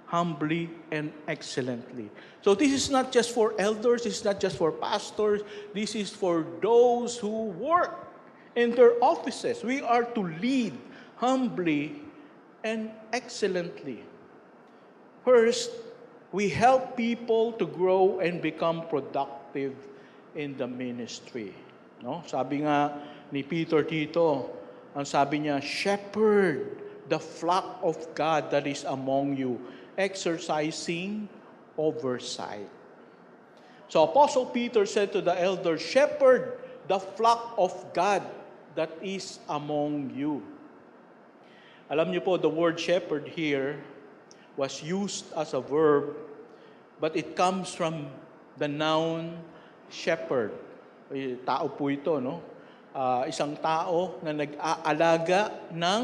S4: humbly and excellently. So this is not just for elders, this is not just for pastors, this is for those who work in their offices. We are to lead humbly and excellently. First, we help people to grow and become productive in the ministry. No? Sabi nga ni Peter dito, ang sabi niya, shepherd the flock of God that is among you, exercising oversight. So Apostle Peter said to the elders, shepherd the flock of God that is among you. Alam niyo po, the word shepherd here was used as a verb, but it comes from the noun shepherd. Tao po ito, no? Isang tao na nag-aalaga ng,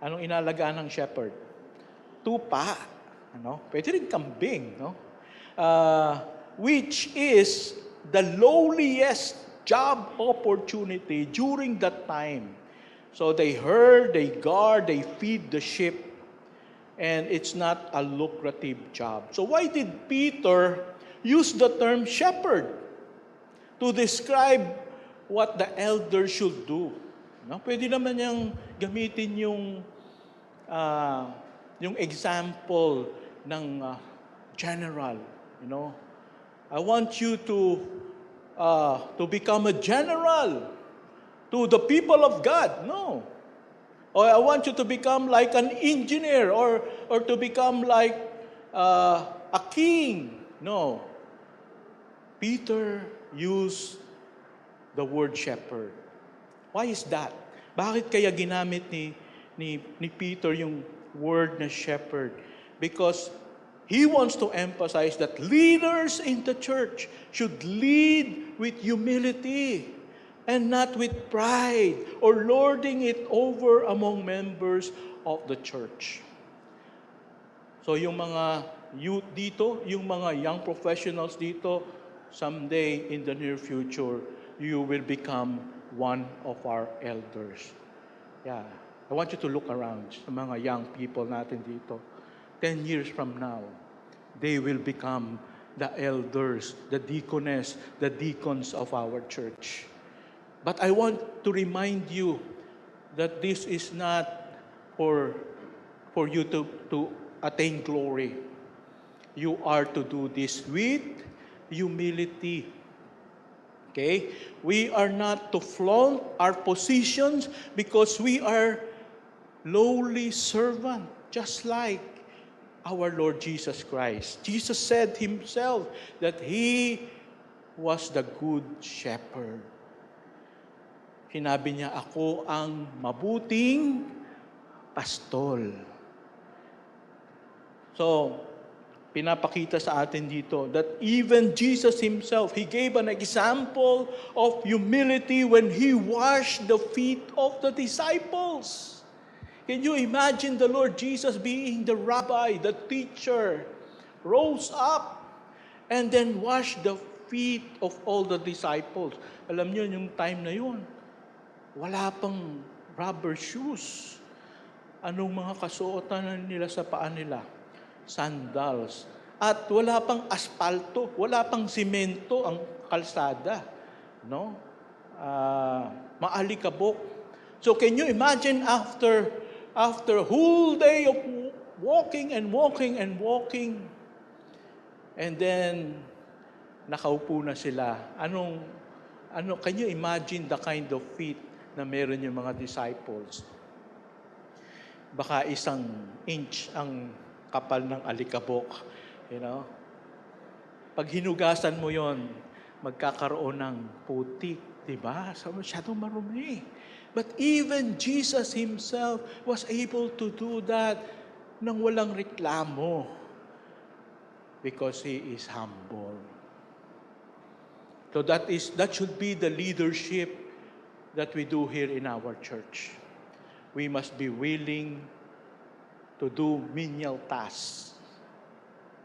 S4: anong inaalagaan ng shepherd? Tupa. Pwede rin kambing, no? Which is the lowliest job opportunity during that time. So they herd, they guard, they feed the sheep, and it's not a lucrative job. So why did Peter use the term shepherd to describe what the elder should do? Pwede naman niyang gamitin yung example ng general. I want you to become a general to the people of God. No. Or I want you to become like an engineer or to become like a king. No. Peter used the word shepherd. Why is that? Bakit kaya ginamit ni Peter yung word na shepherd? Because he wants to emphasize that leaders in the church should lead with humility and not with pride or lording it over among members of the church. So yung mga youth dito, yung mga young professionals dito, someday in the near future, you will become one of our elders. Yeah. I want you to look around sa mga young people natin dito. 10 years from now, they will become the elders, the deaconess, the deacons of our church. But I want to remind you that this is not for you to attain glory. You are to do this with humility. Okay? We are not to flaunt our positions because we are lowly servant, just like our Lord Jesus Christ. Jesus said himself that he was the good shepherd. Sinabi niya, ako ang mabuting pastol. So, pinapakita sa atin dito that even Jesus himself, he gave an example of humility when he washed the feet of the disciples. Can you imagine the Lord Jesus being the rabbi, the teacher, rose up and then washed the feet of all the disciples? Alam niyo, yung time na yun, wala pang rubber shoes. Anong mga kasuotan nila sa paa nila? Sandals. At wala pang aspalto, wala pang simento ang kalsada. No? Maalikabok. So can you imagine after a whole day of walking and walking and walking, and then nakaupo na sila. Can you imagine the kind of feet na meron yung mga disciples? Baka 1 inch ang kapal ng alikabok. Pag hinugasan mo yon, magkakaroon ng putik, diba? So, masyadong marumi. But even Jesus himself was able to do that nang walang reklamo because he is humble. So that should be the leadership that we do here in our church. We must be willing to do menial tasks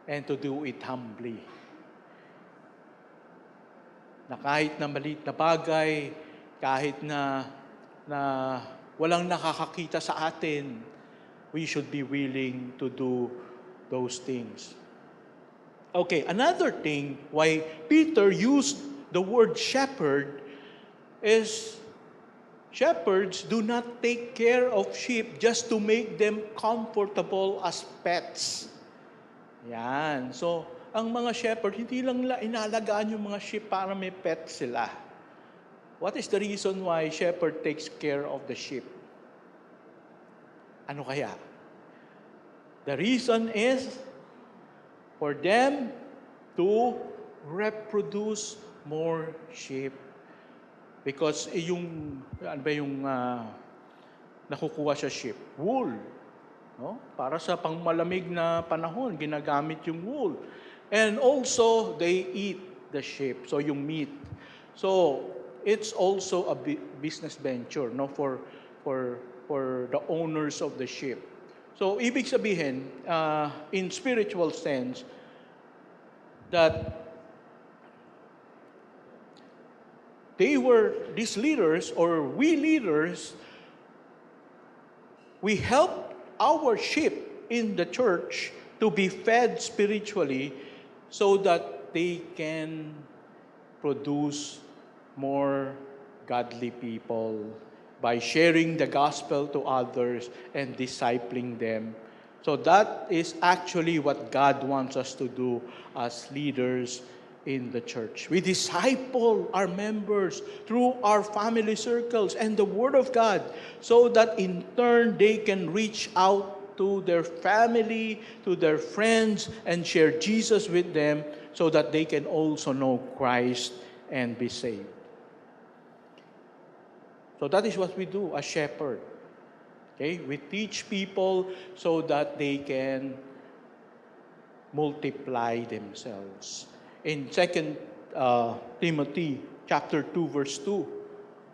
S4: and to do it humbly. Na kahit na maliit na bagay, kahit na walang nakakakita sa atin, we should be willing to do those things. Okay, another thing why Peter used the word shepherd is shepherds do not take care of sheep just to make them comfortable as pets. Yan. So, ang mga shepherd, hindi lang inalagaan yung mga sheep para may pet sila. What is the reason why shepherd takes care of the sheep? Ano kaya? The reason is for them to reproduce more sheep. Because yung nakukuha sa sheep? Wool. No? Para sa pangmalamig na panahon, ginagamit yung wool. And also, they eat the sheep. So, yung meat. So, it's also a business venture, no, for the owners of the sheep. So, ibig sabihin, in spiritual sense, that these leaders, or we leaders, we help our sheep in the church to be fed spiritually so that they can produce more godly people by sharing the gospel to others and discipling them. So that is actually what God wants us to do as leaders in the church. We disciple our members through our family circles and the Word of God so that in turn they can reach out to their family, to their friends, and share Jesus with them so that they can also know Christ and be saved. So that is what we do as shepherd. Okay? We teach people so that they can multiply themselves. In 2 Timothy chapter 2, verse 2,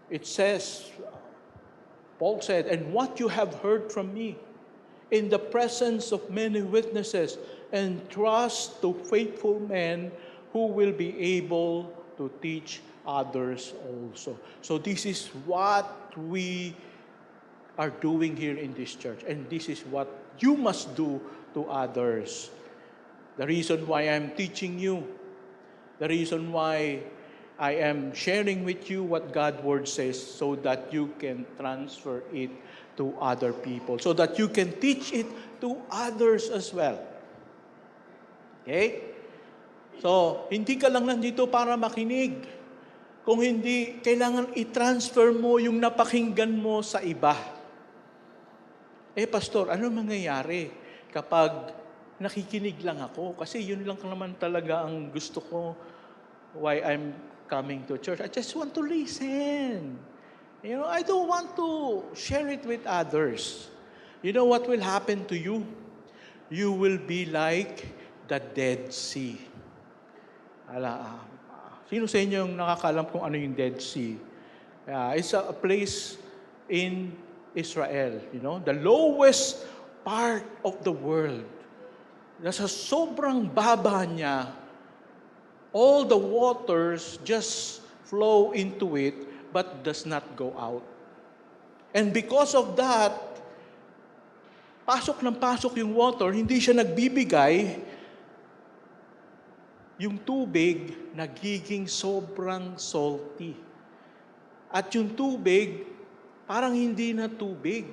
S4: it says, Paul said, "And what you have heard from me in the presence of many witnesses, entrust to faithful men who will be able to teach others also." So this is what we are doing here in this church, and this is what you must do to others. The reason why I'm teaching you, the reason why I am sharing with you what God's Word says, so that you can transfer it to other people, so that you can teach it to others as well. Okay? So, hindi ka lang nandito para makinig. Kung hindi, kailangan i-transfer mo yung napakinggan mo sa iba. Pastor, ano mangyayari kapag nakikinig lang ako? Kasi yun lang naman talaga ang gusto ko why I'm coming to church. I just want to listen. I don't want to share it with others. You know what will happen to you? You will be like the Dead Sea. Sino sa inyo yung nakakalam kung ano yung Dead Sea? It's a place in Israel, the lowest part of the world. Nasa sobrang baba niya, all the waters just flow into it, but does not go out. And because of that, pasok ng pasok yung water, hindi siya nagbibigay, yung tubig nagiging sobrang salty. At yung tubig, parang hindi na tubig.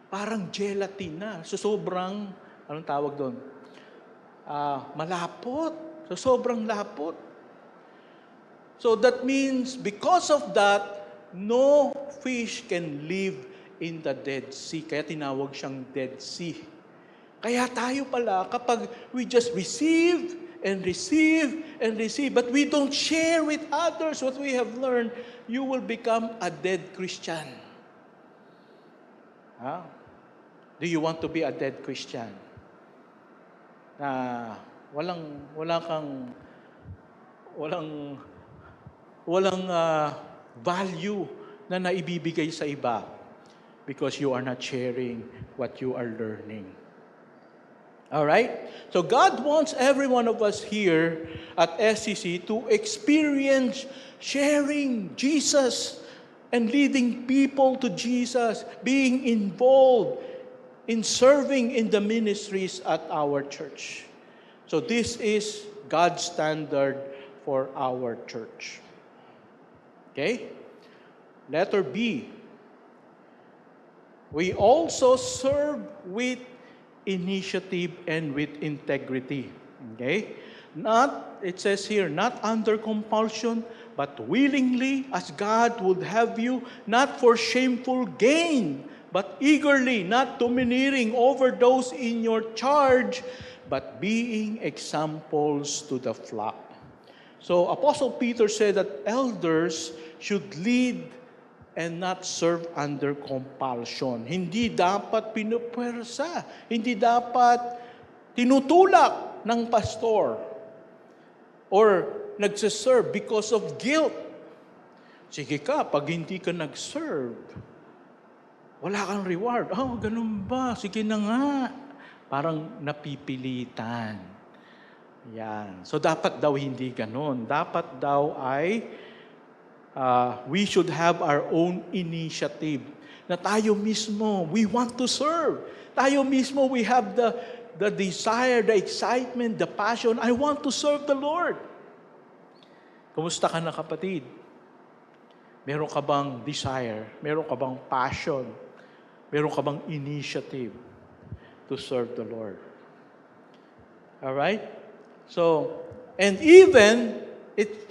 S4: Parang gelatin na. So sobrang, anong tawag doon? Malapot. So sobrang lapot. So that means, because of that, no fish can live in the Dead Sea. Kaya tinawag siyang Dead Sea. Kaya tayo pala, kapag we just receive, but we don't share with others what we have learned, you will become a dead Christian. Do you want to be a dead Christian? Walang value na naibibigay sa iba because you are not sharing what you are learning. All right? So God wants every one of us here at SCC to experience sharing Jesus and leading people to Jesus, being involved in serving in the ministries at our church. So this is God's standard for our church. Okay? Letter B. We also serve with initiative and with integrity. Okay? It says here, not under compulsion, but willingly, as God would have you, not for shameful gain, but eagerly, not domineering over those in your charge, but being examples to the flock. So Apostle Peter said that elders should lead and not serve under compulsion. Hindi dapat pinupwersa. Hindi dapat tinutulak ng pastor or nagsiserve because of guilt. Sige ka, pag hindi ka nag-serve, Wala kang reward. Oh, ganun ba? Sige na nga. Parang napipilitan. Yan. So dapat daw hindi ganun. Dapat daw ay we should have our own initiative. Na tayo mismo, we want to serve. Tayo mismo, we have the desire, the excitement, the passion. I want to serve the Lord. Kumusta ka na, kapatid? Meron ka bang desire? Meron ka bang passion? Meron ka bang initiative to serve the Lord? Alright? So, and even,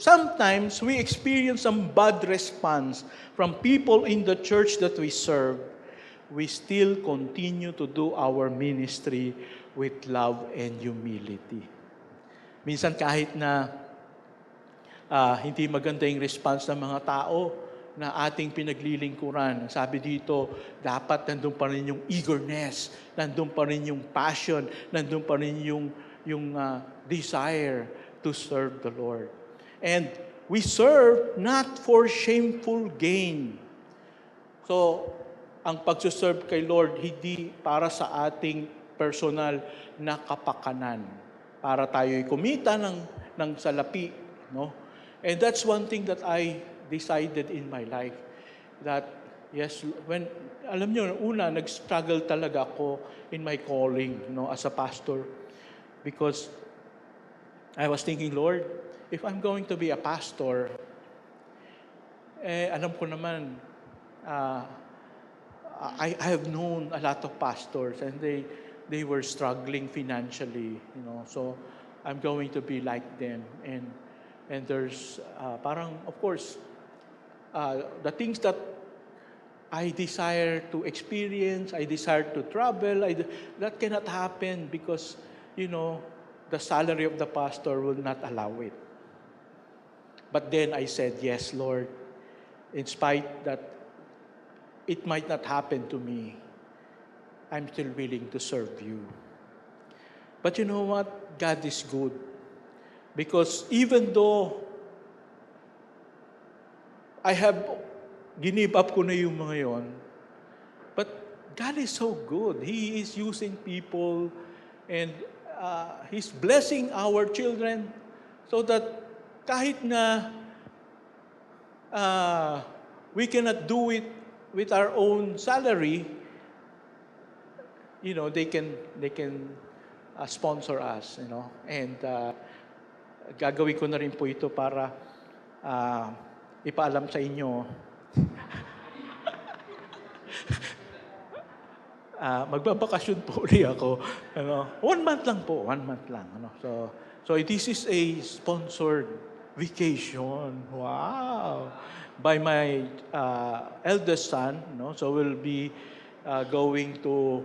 S4: sometimes we experience some bad response from people in the church that we serve, we still continue to do our ministry with love and humility. Minsan kahit na hindi maganda yung response ng mga tao na ating pinaglilingkuran. Sabi dito, dapat nandun pa rin yung eagerness, nandun pa rin yung passion, nandun pa rin yung desire to serve the Lord. And we serve not for shameful gain. So, ang pagsuserve kay Lord, hindi para sa ating personal na kapakanan. Para tayo'y kumita ng salapi. No? And that's one thing that I decided in my life. That, yes, alam nyo, una, nag-struggle talaga ako in my calling, as a pastor. Because I was thinking, Lord, if I'm going to be a pastor, alam ko naman, I have known a lot of pastors and they were struggling financially, so I'm going to be like them. And there's parang, of course, the things that I desire to experience, I desire to travel, that cannot happen because, the salary of the pastor will not allow it. But then I said, yes, Lord, in spite that it might not happen to me, I'm still willing to serve you. But you know what? God is good. Because even though I have give up ko na yung mga yon, but God is so good. He is using people and He's blessing our children so that kahit na we cannot do it with our own salary, they can sponsor us, and gagawin ko na rin po ito para ipaalam sa inyo. Magbabakasyon po ulit ako. 1 month lang po, 1 month lang. So this is a sponsored vacation. Wow! By my eldest son. So we'll be going to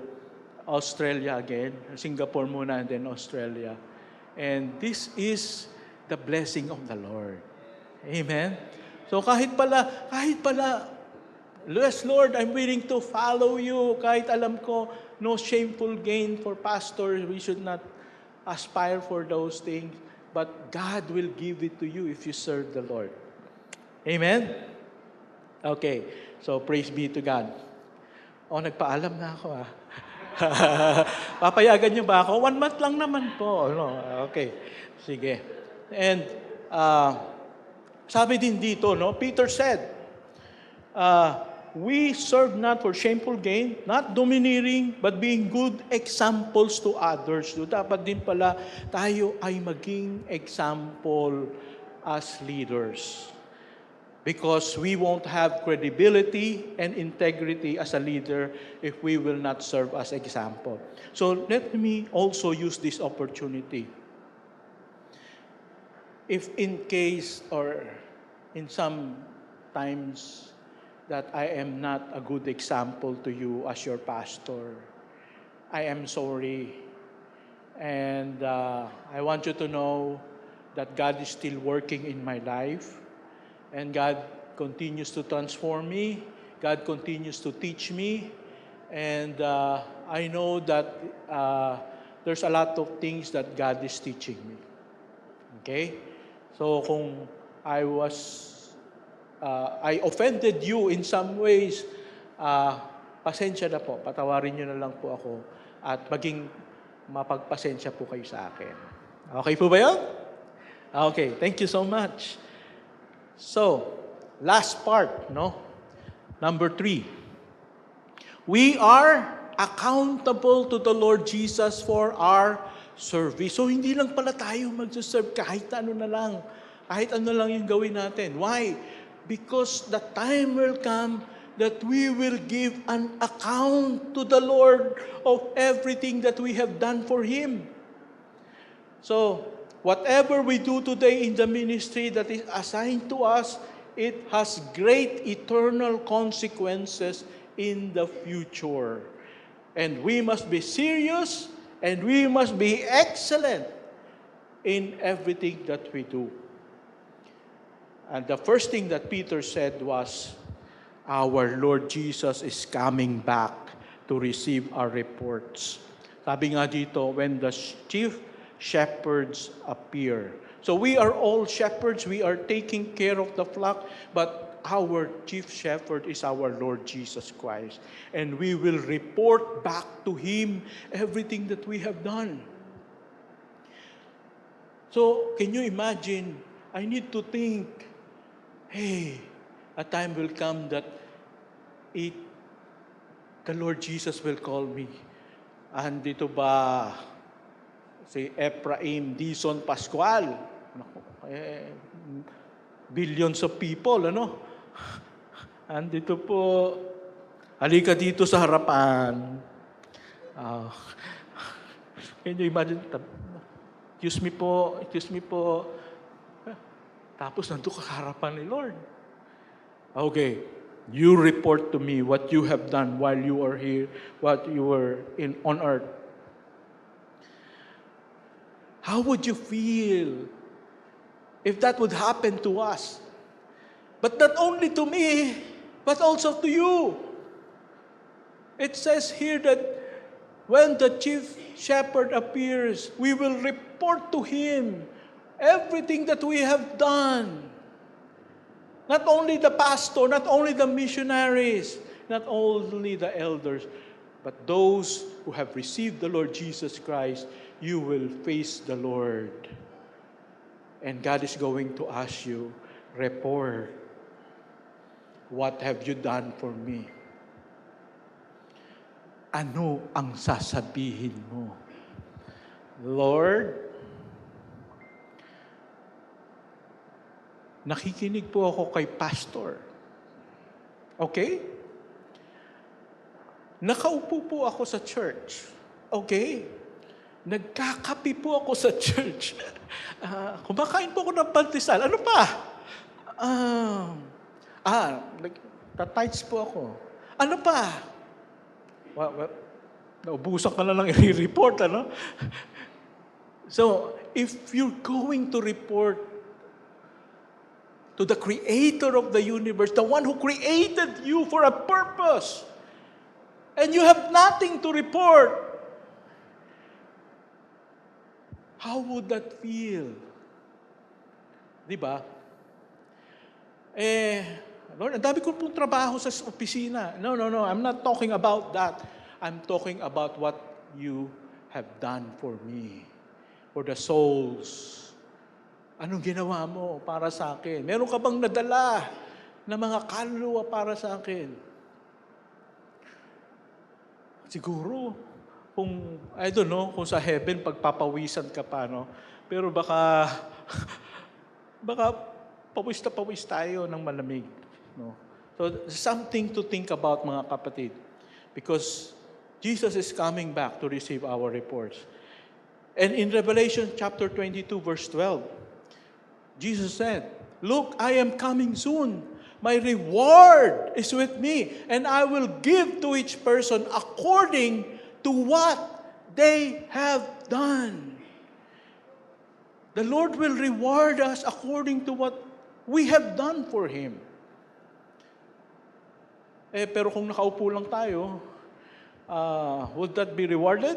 S4: Australia again. Singapore muna and then Australia. And this is the blessing of the Lord. Amen? So kahit pala, yes, Lord, I'm willing to follow you. Kahit alam ko, no shameful gain for pastors. We should not aspire for those things. But God will give it to you if you serve the Lord. Amen? Okay. So, praise be to God. Nagpaalam na ako Papayagan niyo ba ako? 1 month lang naman po. Okay. Sige. And, sabi din dito, Peter said, we serve not for shameful gain, not domineering, but being good examples to others. So, dapat din pala tayo ay maging example as leaders. Because we won't have credibility and integrity as a leader if we will not serve as example. So let me also use this opportunity. If in case or in some times that I am not a good example to you as your pastor, I am sorry. And I want you to know that God is still working in my life. And God continues to transform me. God continues to teach me. And I know that there's a lot of things that God is teaching me. Okay? So kung I offended you in some ways, pasensya na po. Patawarin nyo na lang po ako at maging mapagpasensya po kayo sa akin. Okay po ba yun? Okay, thank you so much. So, last part, no? Number 3. We are accountable to the Lord Jesus for our service. So, hindi lang pala tayo mag-serve kahit ano na lang. Kahit ano lang yung gawin natin. Why? Because the time will come that we will give an account to the Lord of everything that we have done for Him. So, whatever we do today in the ministry that is assigned to us, it has great eternal consequences in the future. And we must be serious and we must be excellent in everything that we do. And the first thing that Peter said was, our Lord Jesus is coming back to receive our reports. Sabi nga dito, when the chief shepherds appear. So we are all shepherds, we are taking care of the flock, but our chief shepherd is our Lord Jesus Christ. And we will report back to Him everything that we have done. So, can you imagine, I need to think, hey, a time will come that the Lord Jesus will call me. Andito ba si Ephraim Dizon Pascual? Billions of people, ano? Andito po, halika dito sa harapan. Can you imagine? Excuse me po. Tapos nandito ka harapan ni Lord. Okay, you report to me what you have done while you are here, what you were on earth. How would you feel if that would happen to us? But not only to me, but also to you. It says here that when the chief shepherd appears, we will report to him everything that we have done. Not only the pastor, not only the missionaries, not only the elders, but those who have received the Lord Jesus Christ, you will face the Lord. And God is going to ask you, report, what have you done for me? Ano ang sasabihin mo? Lord, nakikinig po ako kay pastor. Okay? Nakaupo po ako sa church. Okay? Nagkakapi po ako sa church. Kumakain po ako ng pandesal. Ano pa? Nagtatights po ako. Ano pa? Naubusan ka na lang i-report, ano? So, if you're going to report to the Creator of the universe, the one who created you for a purpose, and you have nothing to report, how would that feel? Di ba? Lord, ang dami ko pong trabaho sa opisina. No. I'm not talking about that. I'm talking about what you have done for me, for the souls. Anong ginawa mo para sa akin? Meron ka bang nadala na mga kaluluwa para sa akin? Siguro, I don't know, kung sa heaven, pagpapawisan ka pa, no? Pero baka pawis na pawis tayo ng malamig. No? So, something to think about, mga kapatid. Because Jesus is coming back to receive our reports. And in Revelation chapter 22, verse 12, Jesus said, "Look, I am coming soon. My reward is with me, and I will give to each person according to what they have done." The Lord will reward us according to what we have done for Him. Pero kung nakaupo lang tayo, would that be rewarded?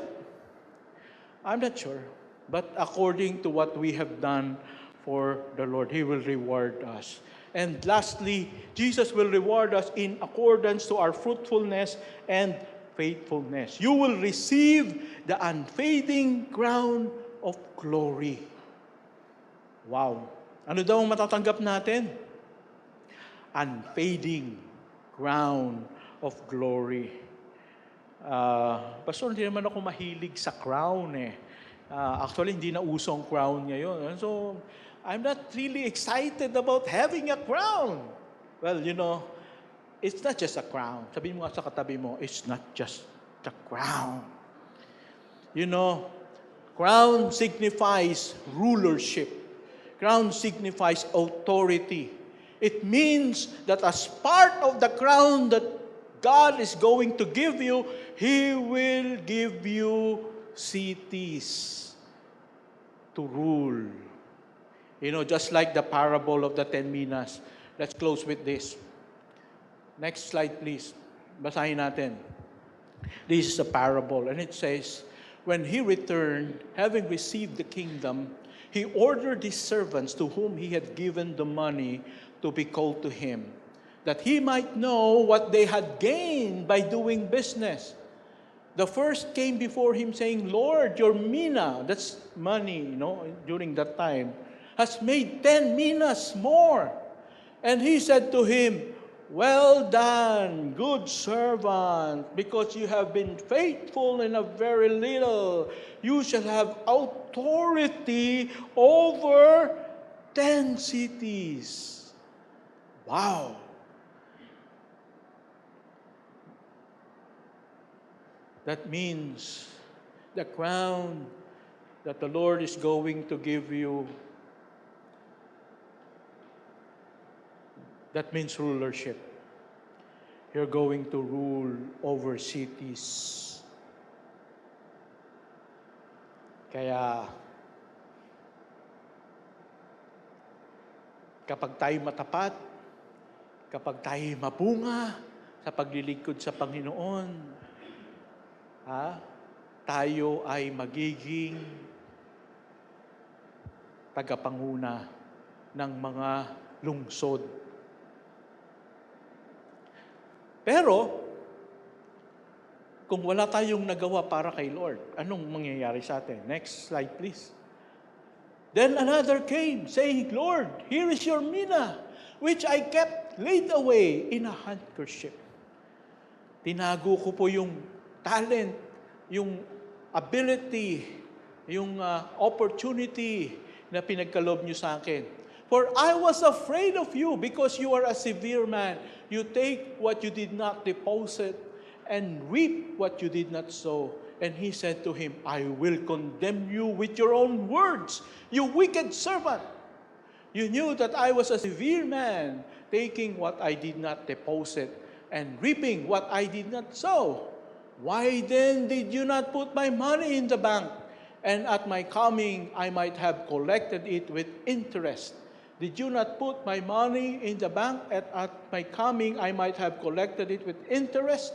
S4: I'm not sure. But according to what we have done for the Lord, He will reward us. And lastly, Jesus will reward us in accordance to our fruitfulness and faithfulness. You will receive the unfading crown of glory. Wow! Ano daw ang matatanggap natin? Unfading crown of glory. Pastor, hindi naman ako mahilig sa crown eh. Actually, hindi na uso ang crown ngayon. So, I'm not really excited about having a crown. Well, it's not just a crown. Sabihin mo nga sa katabi mo, it's not just the crown. Crown signifies rulership. Crown signifies authority. It means that as part of the crown that God is going to give you, He will give you cities to rule. Just like the parable of the 10 minas. Let's close with this. Next slide, please. Basahin natin. This is a parable, and it says, when he returned, having received the kingdom, he ordered his servants to whom he had given the money to be called to him, that he might know what they had gained by doing business. The first came before him saying, Lord, your mina, that's money, during that time, has made 10 minas more. And he said to him, well done, good servant, because you have been faithful in a very little. You shall have authority over 10 cities. Wow! That means the crown that the Lord is going to give you, that means rulership. You're going to rule over cities. Kaya, kapag tayo matapat, kapag tayo mabunga sa paglilingkod sa Panginoon, tayo ay magiging tagapanguna ng mga lungsod. Pero, kung wala tayong nagawa para kay Lord, anong mangyayari sa atin? Next slide, please. Then another came, saying, Lord, here is your mina, which I kept laid away in a handkerchief. Tinago ko po yung talent, yung ability, yung opportunity na pinagkaloob niyo sa akin. For I was afraid of you because you are a severe man. You take what you did not deposit and reap what you did not sow. And he said to him, I will condemn you with your own words, you wicked servant. You knew that I was a severe man, taking what I did not deposit and reaping what I did not sow. Why then did you not put my money in the bank? And at my coming, I might have collected it with interest. Did you not put my money in the bank? At my coming, I might have collected it with interest.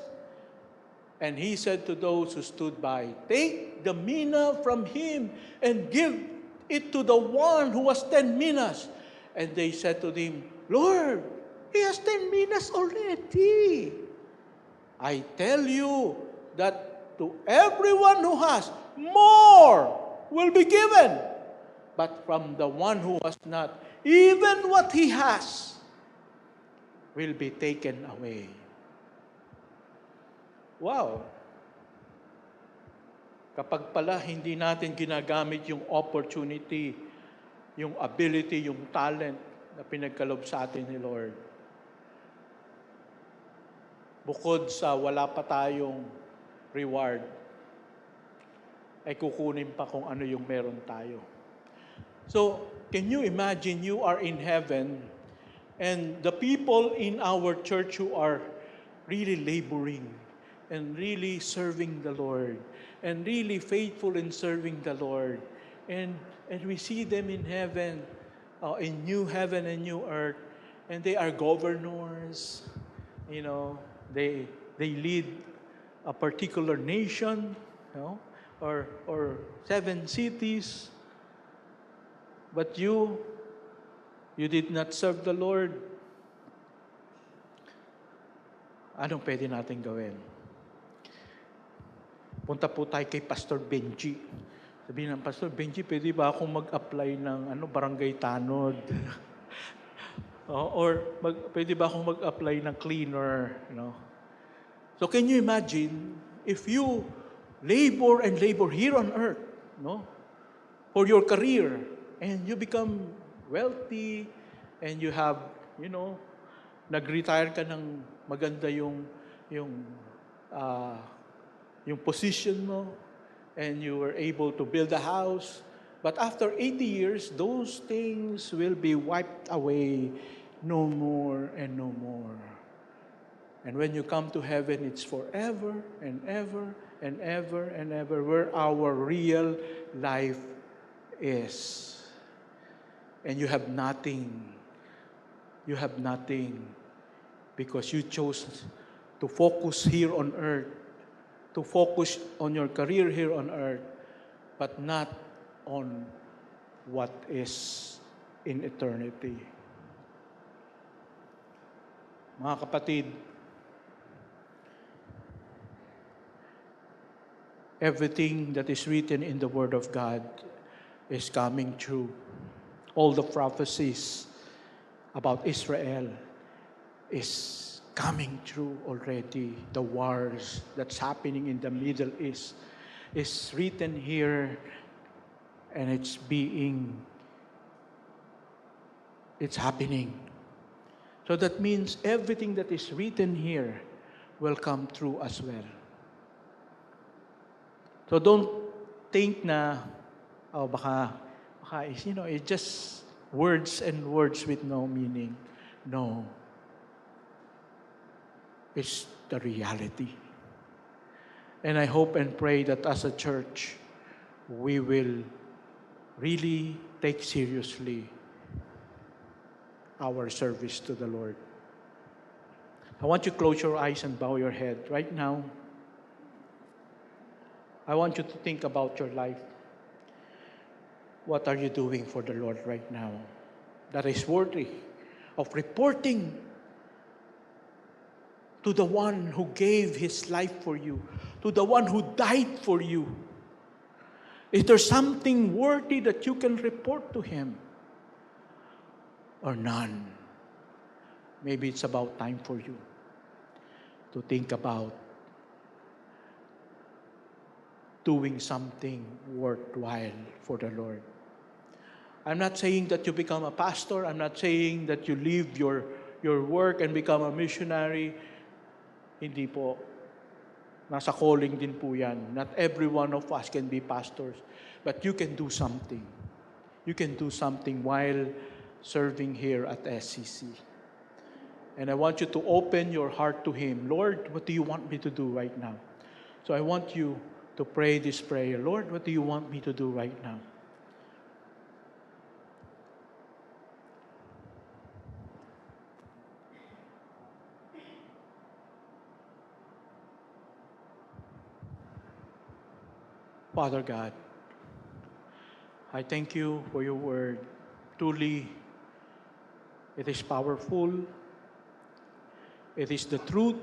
S4: And he said to those who stood by, take the mina from him and give it to the one who has 10 minas. And they said to him, Lord, he has 10 minas already. I tell you that to everyone who has, more will be given. But from the one who has not, even what he has will be taken away. Wow! Kapag pala hindi natin ginagamit yung opportunity, yung ability, yung talent na pinagkaloob sa atin ni Lord, bukod sa wala pa tayong reward, ay kukunin pa kung ano yung meron tayo. So, can you imagine you are in heaven and the people in our church who are really laboring and really serving the Lord and really faithful in serving the Lord. And we see them in heaven, in new heaven and new earth, and they are governors, they lead a particular nation, or 7 cities. But you you did not serve the Lord, anong pwede natin gawin? Punta po tayo kay Pastor Benji. Sabihin ng Pastor Benji, pwede ba akong mag-apply ng barangay tanod? Pwede ba akong mag-apply ng cleaner? So can you imagine if you labor and labor here on earth, for your career, and you become wealthy, and you have, nag-retire ka ng maganda yung position mo, and you were able to build a house. But after 80 years, those things will be wiped away, no more and no more. And when you come to heaven, it's forever and ever and ever and ever where our real life is. And you have nothing. You have nothing because you chose to focus here on earth, to focus on your career here on earth, but not on what is in eternity. Mga kapatid, everything that is written in the Word of God is coming true. All the prophecies about Israel is coming true already. The wars that's happening in the Middle East is written here, and it's happening. So that means everything that is written here will come true as well. So don't think na, baka it's just words and words with no meaning. No. It's the reality. And I hope and pray that as a church, we will really take seriously our service to the Lord. I want you to close your eyes and bow your head right now. I want you to think about your life. What are you doing for the Lord right now that is worthy of reporting to the one who gave his life for you, to the one who died for you? Is there something worthy that you can report to him? Or none? Maybe it's about time for you to think about doing something worthwhile for the Lord. I'm not saying that you become a pastor. I'm not saying that you leave your work and become a missionary. Hindi po. Nasa calling din po yan. Not every one of us can be pastors. But you can do something. You can do something while serving here at SCC. And I want you to open your heart to Him. Lord, what do you want me to do right now? So I want you to pray this prayer. Lord, what do you want me to do right now? Father God, I thank you for your word. Truly, it is powerful. It is the truth.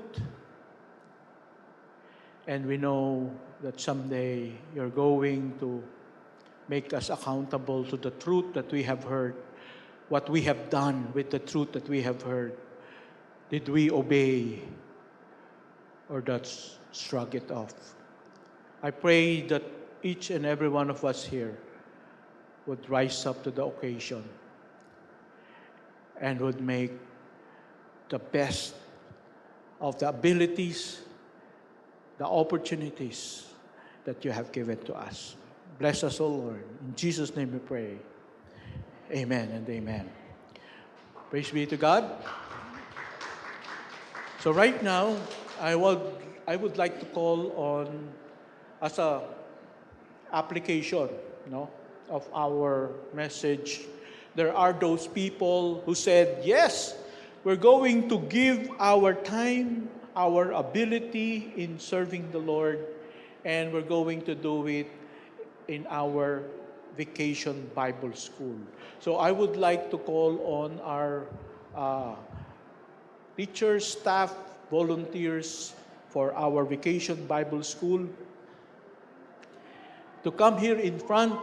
S4: And we know that someday you're going to make us accountable to the truth that we have heard, what we have done with the truth that we have heard. Did we obey or just shrug it off? I pray that each and every one of us here would rise up to the occasion and would make the best of the abilities, the opportunities that you have given to us. Bless us, O Lord. In Jesus' name we pray. Amen and amen. Praise be to God. So right now, I would like to call on as a application, of our message. There are those people who said, yes, we're going to give our time, our ability in serving the Lord, and we're going to do it in our Vacation Bible School. So I would like to call on our teachers, staff, volunteers for our Vacation Bible School to come here in front,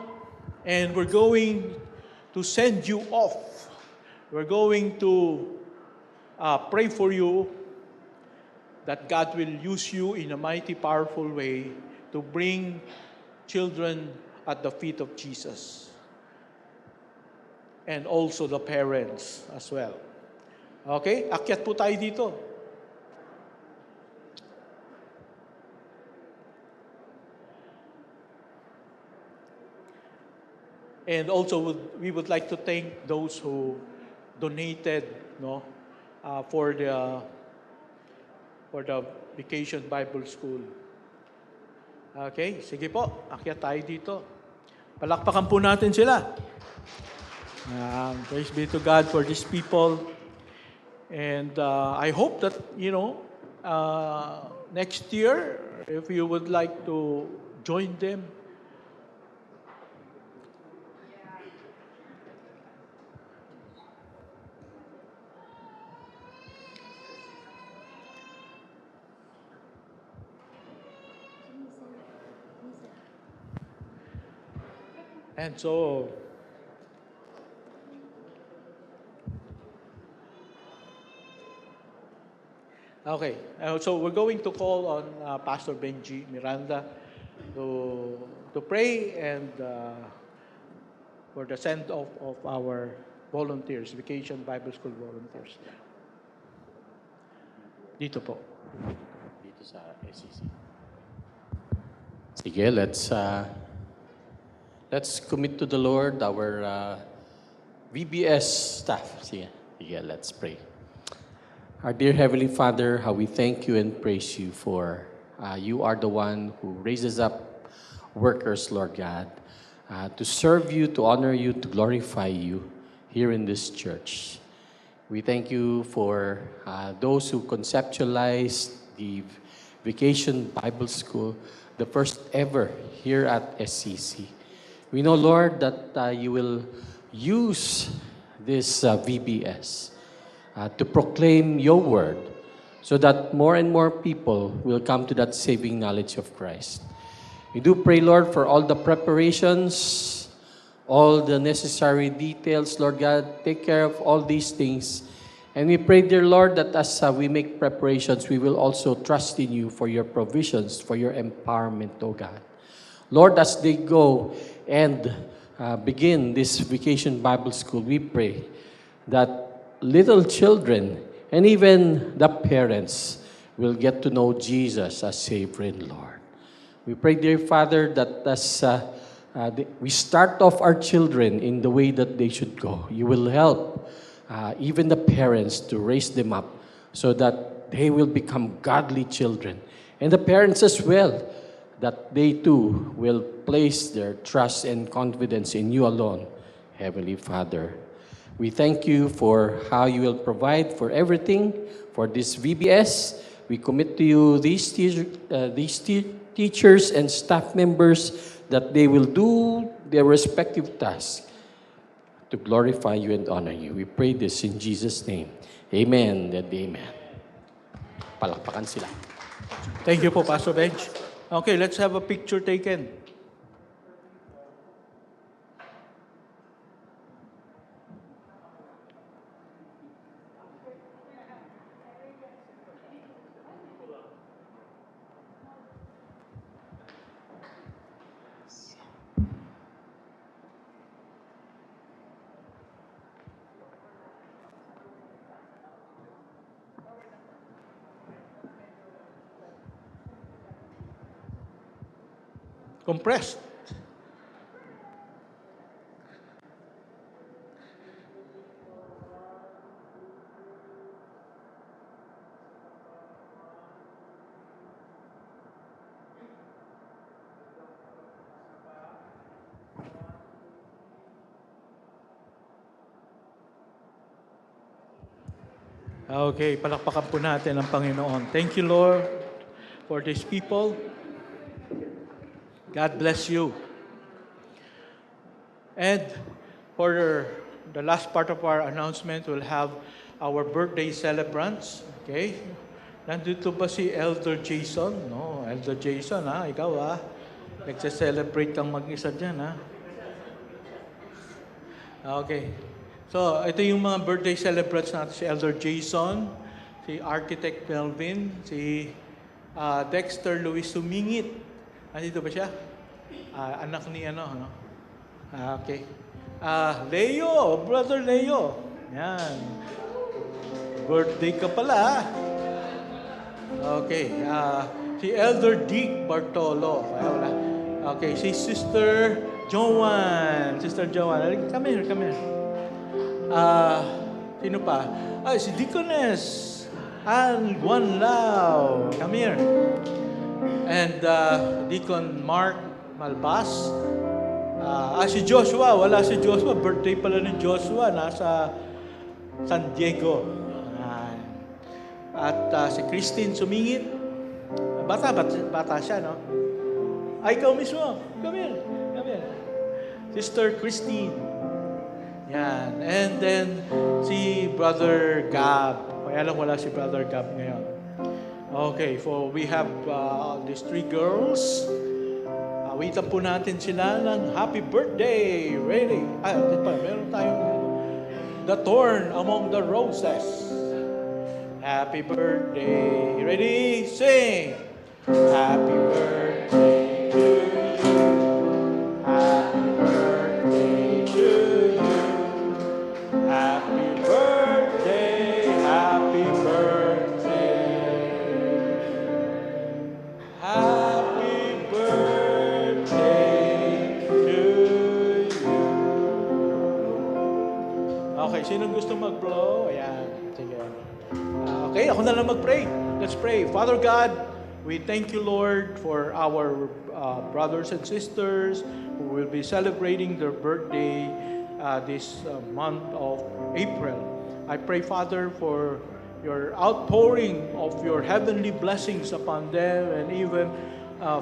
S4: and we're going to send you off. We're going to pray for you that God will use you in a mighty, powerful way to bring children at the feet of Jesus. And also the parents as well. Okay? Akyat po tayo dito. And also, we would like to thank those who donated, for the Vacation Bible School. Okay, sige po, akyat tayo dito. Palakpakan po natin sila. Praise be to God for these people. And I hope that, next year, if you would like to join them, and so, okay, so we're going to call on Pastor Benji Miranda to pray and for the send-off of our volunteers, Vacation Bible School volunteers. Dito po.
S6: Dito sa SEC. Sige, let's commit to the Lord our VBS staff. Sige, let's pray. Our dear Heavenly Father, how we thank you and praise you for you are the one who raises up workers, Lord God, to serve you, to honor you, to glorify you here in this church. We thank you for those who conceptualized the Vacation Bible School, the first ever here at SCC. We know, Lord, that you will use this VBS to proclaim your word so that more and more people will come to that saving knowledge of Christ. We do pray, Lord, for all the preparations, all the necessary details, Lord God. Take care of all these things. And we pray, dear Lord, that as we make preparations, we will also trust in you for your provisions, for your empowerment, O God. Lord, as they go and begin this Vacation Bible School, we pray that little children and even the parents will get to know Jesus as Savior and Lord. We pray, dear Father, that as we start off our children in the way that they should go, you will help even the parents to raise them up so that they will become godly children. And the parents as well, that they too will place their trust and confidence in you alone, Heavenly Father. We thank you for how you will provide for everything for this VBS. We commit to you these teachers and staff members that they will do their respective tasks to glorify you and honor you. We pray this in Jesus' name. Amen and amen. Palakpakan sila.
S4: Thank you po, Pastor Benj. Okay, let's have a picture taken. Compressed. Okay, palakpakan po natin ang Panginoon. Thank you, Lord, for these people. God bless you. And for the last part of our announcement, we'll have our birthday celebrants. Okay? Nandito ba si Elder Jason? No, Elder Jason, ha? Ikaw, ha? Nagse-celebrate kang mag-isa dyan, ha? Okay. So, ito yung mga birthday celebrants natin. Si Elder Jason, si Architect Melvin, si Dexter Luis Sumingit. Nandito ba siya? Anak ni ano? Okay. Leo, Brother Leo. Yan. Birthday ka pala, ha? Okay. Si Elder Dick Bartolo. Wala. Okay. Si Sister Joanne. Sister Joanne. Come here. Sino pa? Si Deaconess Ann Guan Lao. Come here. And Deacon Mark Malbas. Si Joshua. Wala si Joshua. Birthday pala ni Joshua. Nasa San Diego. At si Christine Sumingit. Bata siya, no? Ikaw mismo. Come here. Sister Christine. Yan. And then, si Brother Gab. Kaya lang wala si Brother Gab ngayon. Okay, we have these 3 girls. Awitan po natin sila ng happy birthday. Ready? Meron tayong The Thorn Among the Roses. Happy birthday. Ready? Sing. Happy birthday to you. Happy birthday to you. Happy birthday. Happy birthday. Happy birthday to you. Okay, sinong gusto mag-blow? Ayan. Sige. Okay, ako na lang mag-pray. Let's pray. Father God, we thank you, Lord, for our brothers and sisters who will be celebrating their birthday this month of April. I pray, Father, for your outpouring of your heavenly blessings upon them, and even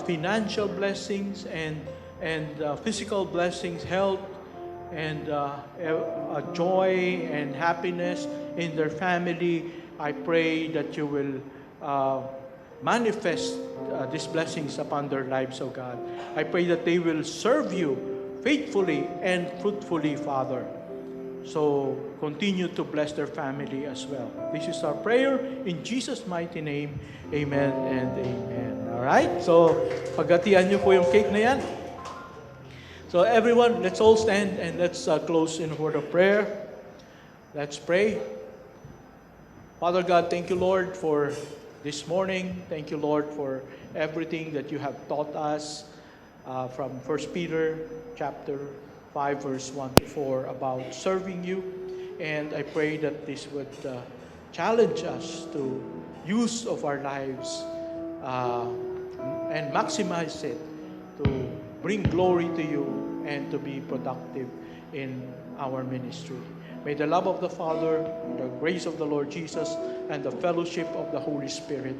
S4: financial blessings and physical blessings, health, and joy and happiness in their family. I pray that you will manifest these blessings upon their lives, O God. I pray that they will serve you faithfully and fruitfully, Father. So continue to bless their family as well. This is our prayer in Jesus' mighty name. Amen and amen. All right? So paghatian niyo po yung cake na yan. So everyone, let's all stand and let's close in a word of prayer. Let's pray. Father God, thank you, Lord, for this morning. Thank you, Lord, for everything that you have taught us from 1 Peter chapter 5, verse 1 to 4 about serving you. And I pray that this would challenge us to use of our lives and maximize it to bring glory to you and to be productive in our ministry. May the love of the Father, the grace of the Lord Jesus, and the fellowship of the Holy Spirit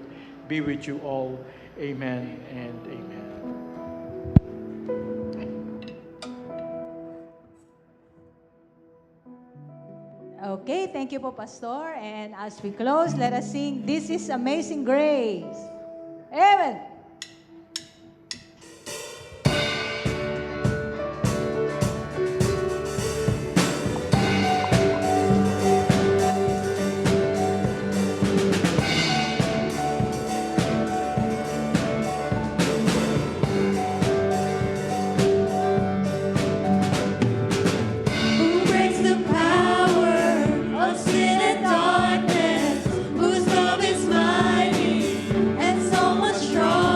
S4: be with you all. Amen and amen.
S1: Okay, thank you po, Pastor. And as we close, let us sing, This is Amazing Grace. Amen.
S2: Who breaks the power of sin and darkness? Whose love is mighty and so much stronger?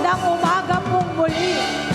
S1: magandang umaga pong muli.